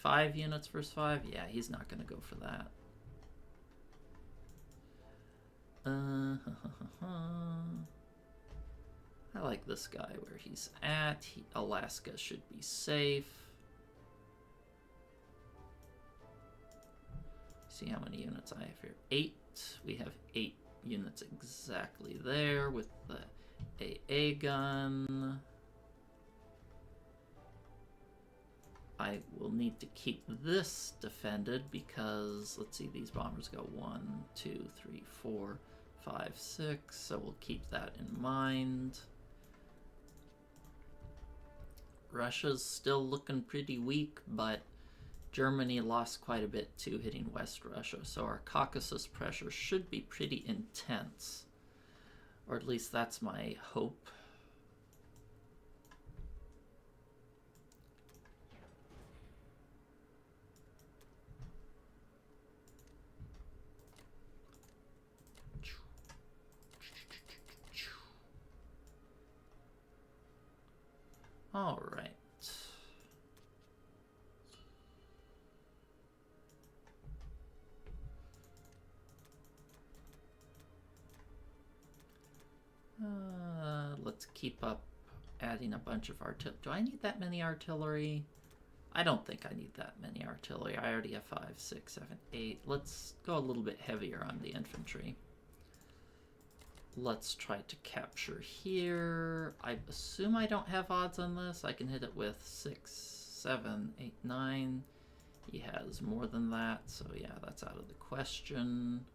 Speaker 1: 5 units versus 5. Yeah, he's not going to go for that. I like this guy where he's at. Alaska should be safe. See how many units I have here. 8. We have 8 units exactly there with the AA gun. I will need to keep this defended because, let's see, these bombers go 1, 2, 3, 4, 5, 6, so we'll keep that in mind. Russia's still looking pretty weak, but Germany lost quite a bit too hitting West Russia, so our Caucasus pressure should be pretty intense, or at least that's my hope. All right. Let's keep up adding a bunch of artillery. Do I need that many artillery? I don't think I need that many artillery. I already have 5, 6, 7, 8. Let's go a little bit heavier on the infantry. Let's try to capture here. I assume I don't have odds on this. I can hit it with 6, 7, 8, 9. He has more than that, so yeah, that's out of the question.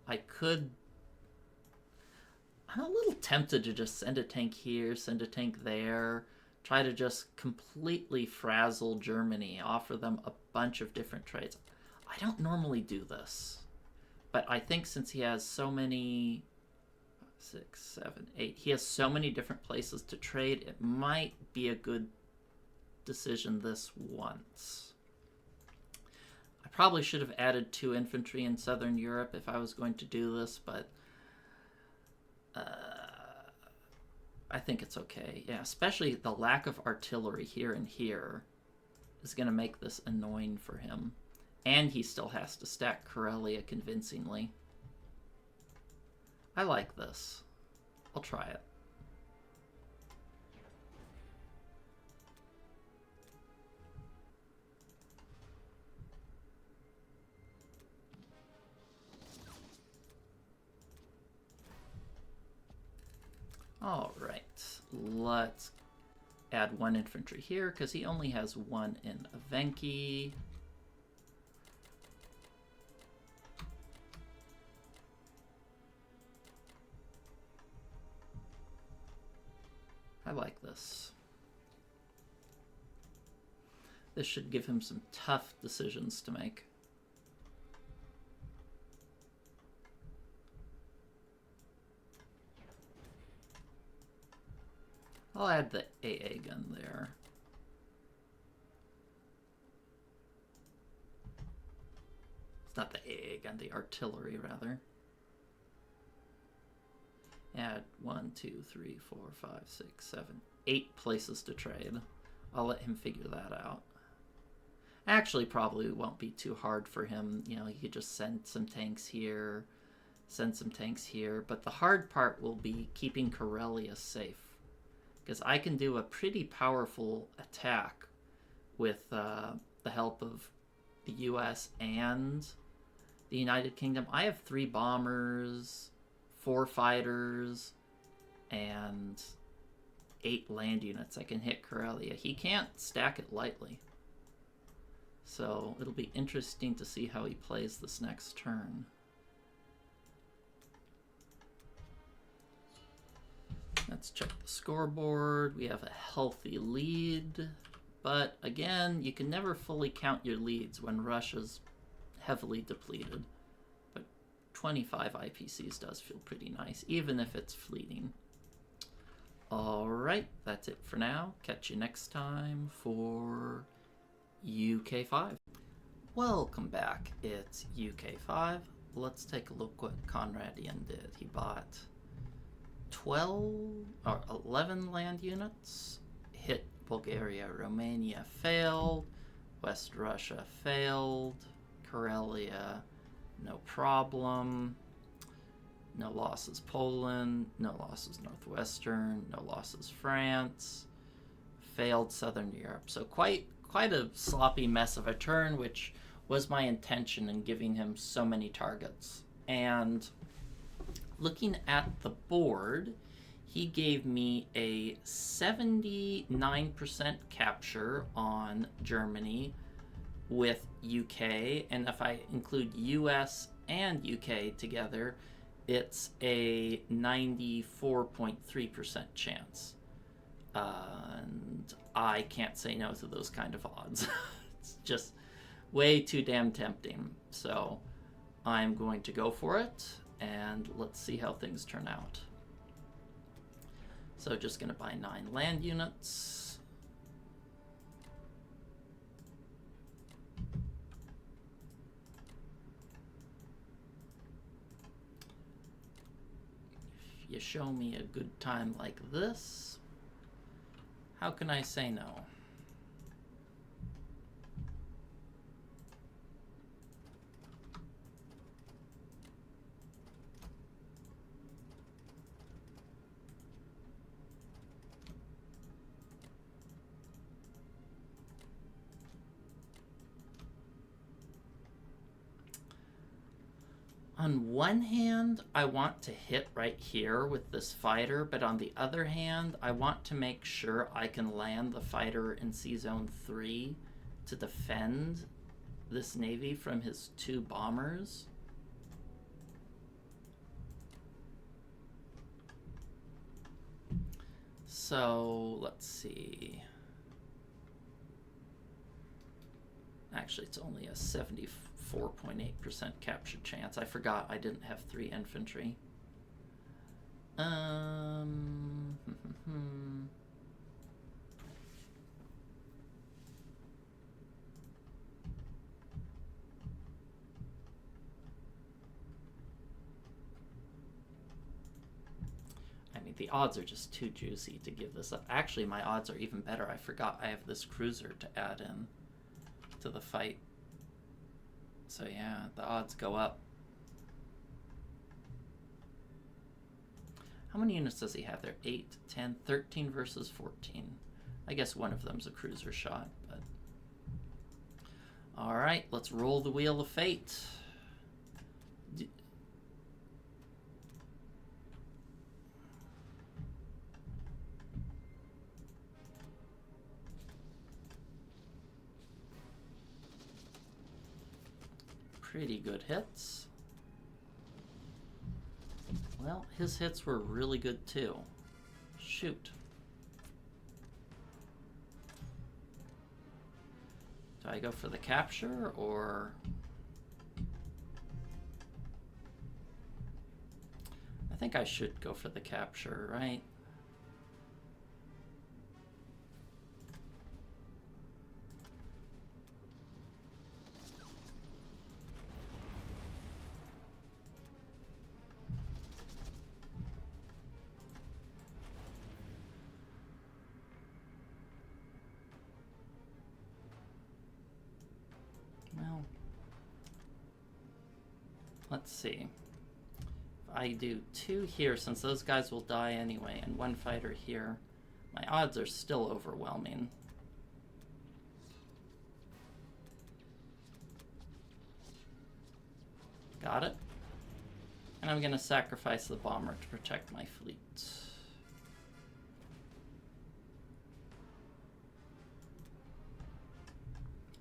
Speaker 1: I'm a little tempted to just send a tank here, send a tank there, try to just completely frazzle Germany, offer them a bunch of different trades. I don't normally do this, but I think since he has so many, 6, 7, 8, he has so many different places to trade, it might be a good decision this once. I probably should have added 2 infantry in Southern Europe if I was going to do this, but I think it's okay. Yeah, especially the lack of artillery here and here is going to make this annoying for him. And he still has to stack Karelia convincingly. I like this. I'll try it. All right, let's add 1 infantry here because he only has 1 in Evenki. I like this. This should give him some tough decisions to make. I'll add the AA gun there. It's not the AA gun, the artillery, rather. Add 1, 2, 3, 4, 5, 6, 7, 8 places to trade. I'll let him figure that out. Actually, probably won't be too hard for him. You know, he could just send some tanks here, send some tanks here. But the hard part will be keeping Karelia safe. Because I can do a pretty powerful attack with the help of the US and the United Kingdom. I have 3 bombers, 4 fighters, and 8 land units. I can hit Karelia. He can't stack it lightly. So it'll be interesting to see how he plays this next turn. Let's check the scoreboard. We have a healthy lead, but again, you can never fully count your leads when Russia's heavily depleted. But 25 IPCs does feel pretty nice, even if it's fleeting. Alright, that's it for now. Catch you next time for UK5. Welcome back, it's UK5. Let's take a look what Konradian did. He bought 11 land units, hit Bulgaria, Romania failed, West Russia failed, Karelia no problem, no losses Poland, no losses Northwestern, no losses France, failed Southern Europe. So quite a sloppy mess of a turn, which was my intention in giving him so many targets. And looking at the board, he gave me a 79% capture on Germany with UK, and if I include US and UK together, it's a 94.3% chance. And I can't say no to those kind of odds. It's just way too damn tempting. So I'm going to go for it, and let's see how things turn out. So just going to buy 9 land units. you show me a good time like this, how can I say no? On one hand, I want to hit right here with this fighter, but on the other hand, I want to make sure I can land the fighter in Sea Zone 3 to defend this Navy from his 2 bombers. So, let's see. Actually, it's only a 74.8% capture chance. I forgot I didn't have 3 infantry. I mean, the odds are just too juicy to give this up. Actually, my odds are even better. I forgot I have this cruiser to add in to the fight. So yeah, the odds go up. How many units does he have there? 8, 10, 13 versus 14. I guess one of them's a cruiser shot, but... Alright, let's roll the wheel of fate. Pretty good hits. Well, his hits were really good too. Shoot. Do I go for the capture or... I think I should go for the capture, right? Well, let's see. If I do 2 here, since those guys will die anyway, and 1 fighter here, my odds are still overwhelming. Got it. And I'm going to sacrifice the bomber to protect my fleet.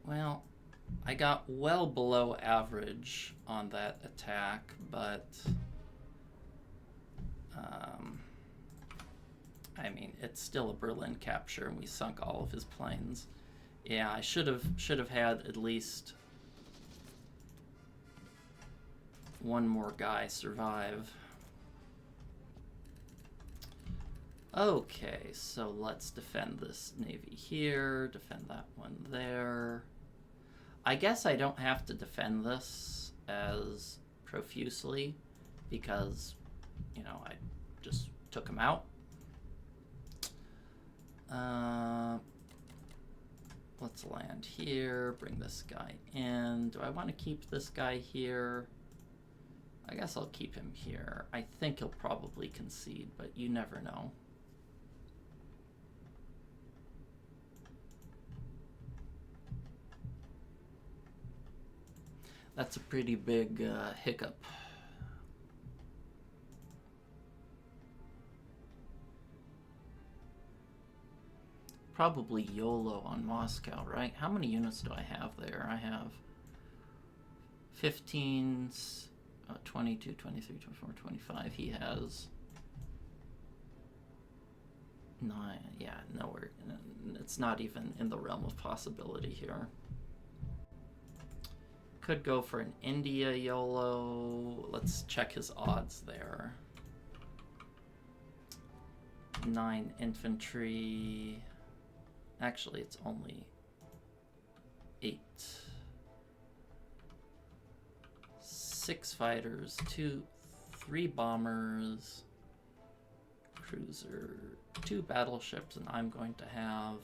Speaker 1: Well, I got well below average on that attack, but I mean, it's still a Berlin capture, and we sunk all of his planes. Yeah, I should have had at least 1 more guy survive. Okay, so let's defend this Navy here, defend that one there. I guess I don't have to defend this as profusely because, you know, I just took him out. Let's land here, bring this guy in. Do I want to keep this guy here? I guess I'll keep him here. I think he'll probably concede, but you never know. That's a pretty big hiccup. Probably YOLO on Moscow, right? How many units do I have there? I have 15, 22, 23, 24, 25. He has 9. Yeah, nowhere. It's not even in the realm of possibility here. Could go for an India YOLO. Let's check his odds there. 9 infantry. Actually, it's only 8. 6 fighters, 3 bombers. cruiser, 2 battleships, and I'm going to have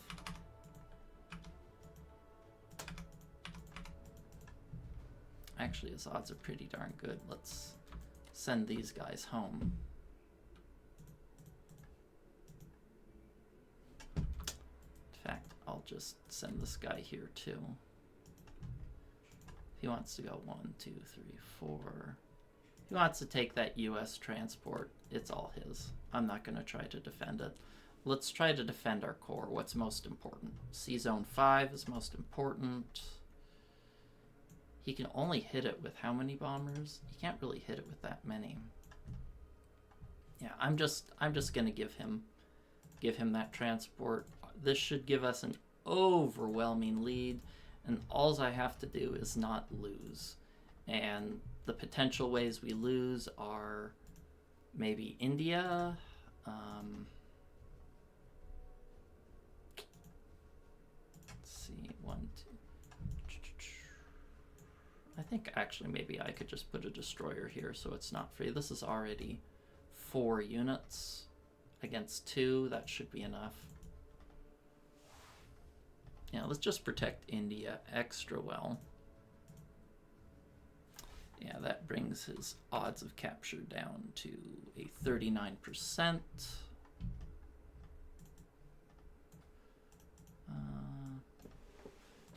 Speaker 1: actually his odds are pretty darn good. Let's send these guys home. In fact, I'll just send this guy here too. If he wants to go 1, 2, 3, 4. He wants to take that US transport. It's all his. I'm not going to try to defend it. Let's try to defend our core. What's most important? Sea Zone 5 is most important. He can only hit it with how many bombers? He can't really hit it with that many. Yeah, I'm just going to give him that transport. This should give us an overwhelming lead, and all I have to do is not lose. And the potential ways we lose are maybe India. Let's see, 1, 2. I think actually maybe I could just put a destroyer here so it's not free. This is already 4 units against 2. That should be enough. Yeah, let's just protect India extra well. Yeah, that brings his odds of capture down to a 39%.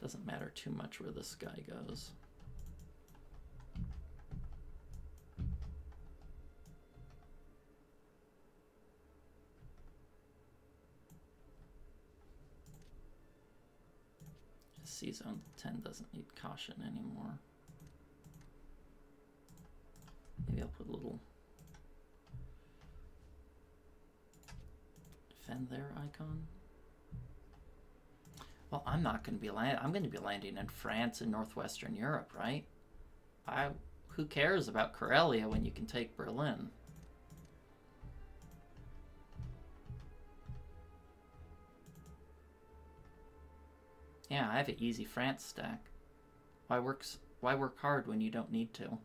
Speaker 1: Doesn't matter too much where this guy goes. Sea Zone 10 doesn't need caution anymore. Maybe I'll put a little defend there icon. Well, I'm not going to be landing. I'm going to be landing in France and northwestern Europe, right? Who cares about Karelia when you can take Berlin? Yeah, I have an easy France stack. Why work hard when you don't need to?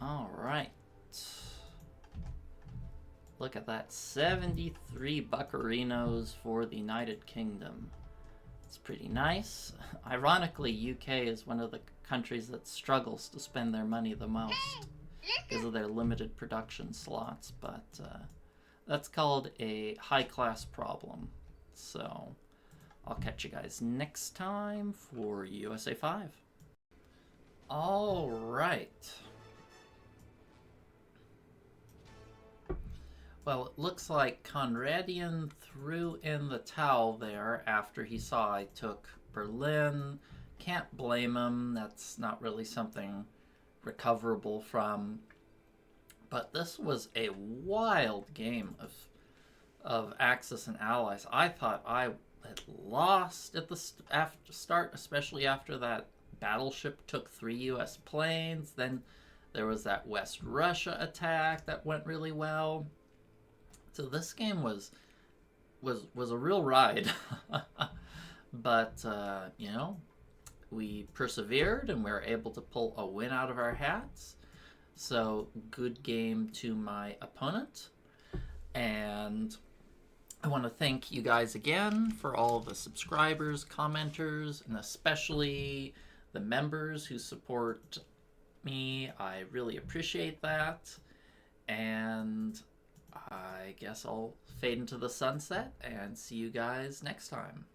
Speaker 1: All right. Look at that. 73 buccarinos for the United Kingdom. It's pretty nice. Ironically, UK is one of the countries that struggles to spend their money the most because of their limited production slots, but that's called a high-class problem. So I'll catch you guys next time for USA 5. All right. Well, it looks like Konradian threw in the towel there after he saw I took Berlin. Can't blame him. That's not really something recoverable from. But this was a wild game of Axis and Allies. I thought I had lost at the start, especially after that battleship took 3 U.S. planes. Then there was that West Russia attack that went really well. So this game was a real ride, but you know, we persevered and we were able to pull a win out of our hats. So good game to my opponent, and I want to thank you guys again for all the subscribers, commenters, and especially the members who support me. I really appreciate that, and I guess I'll fade into the sunset and see you guys next time.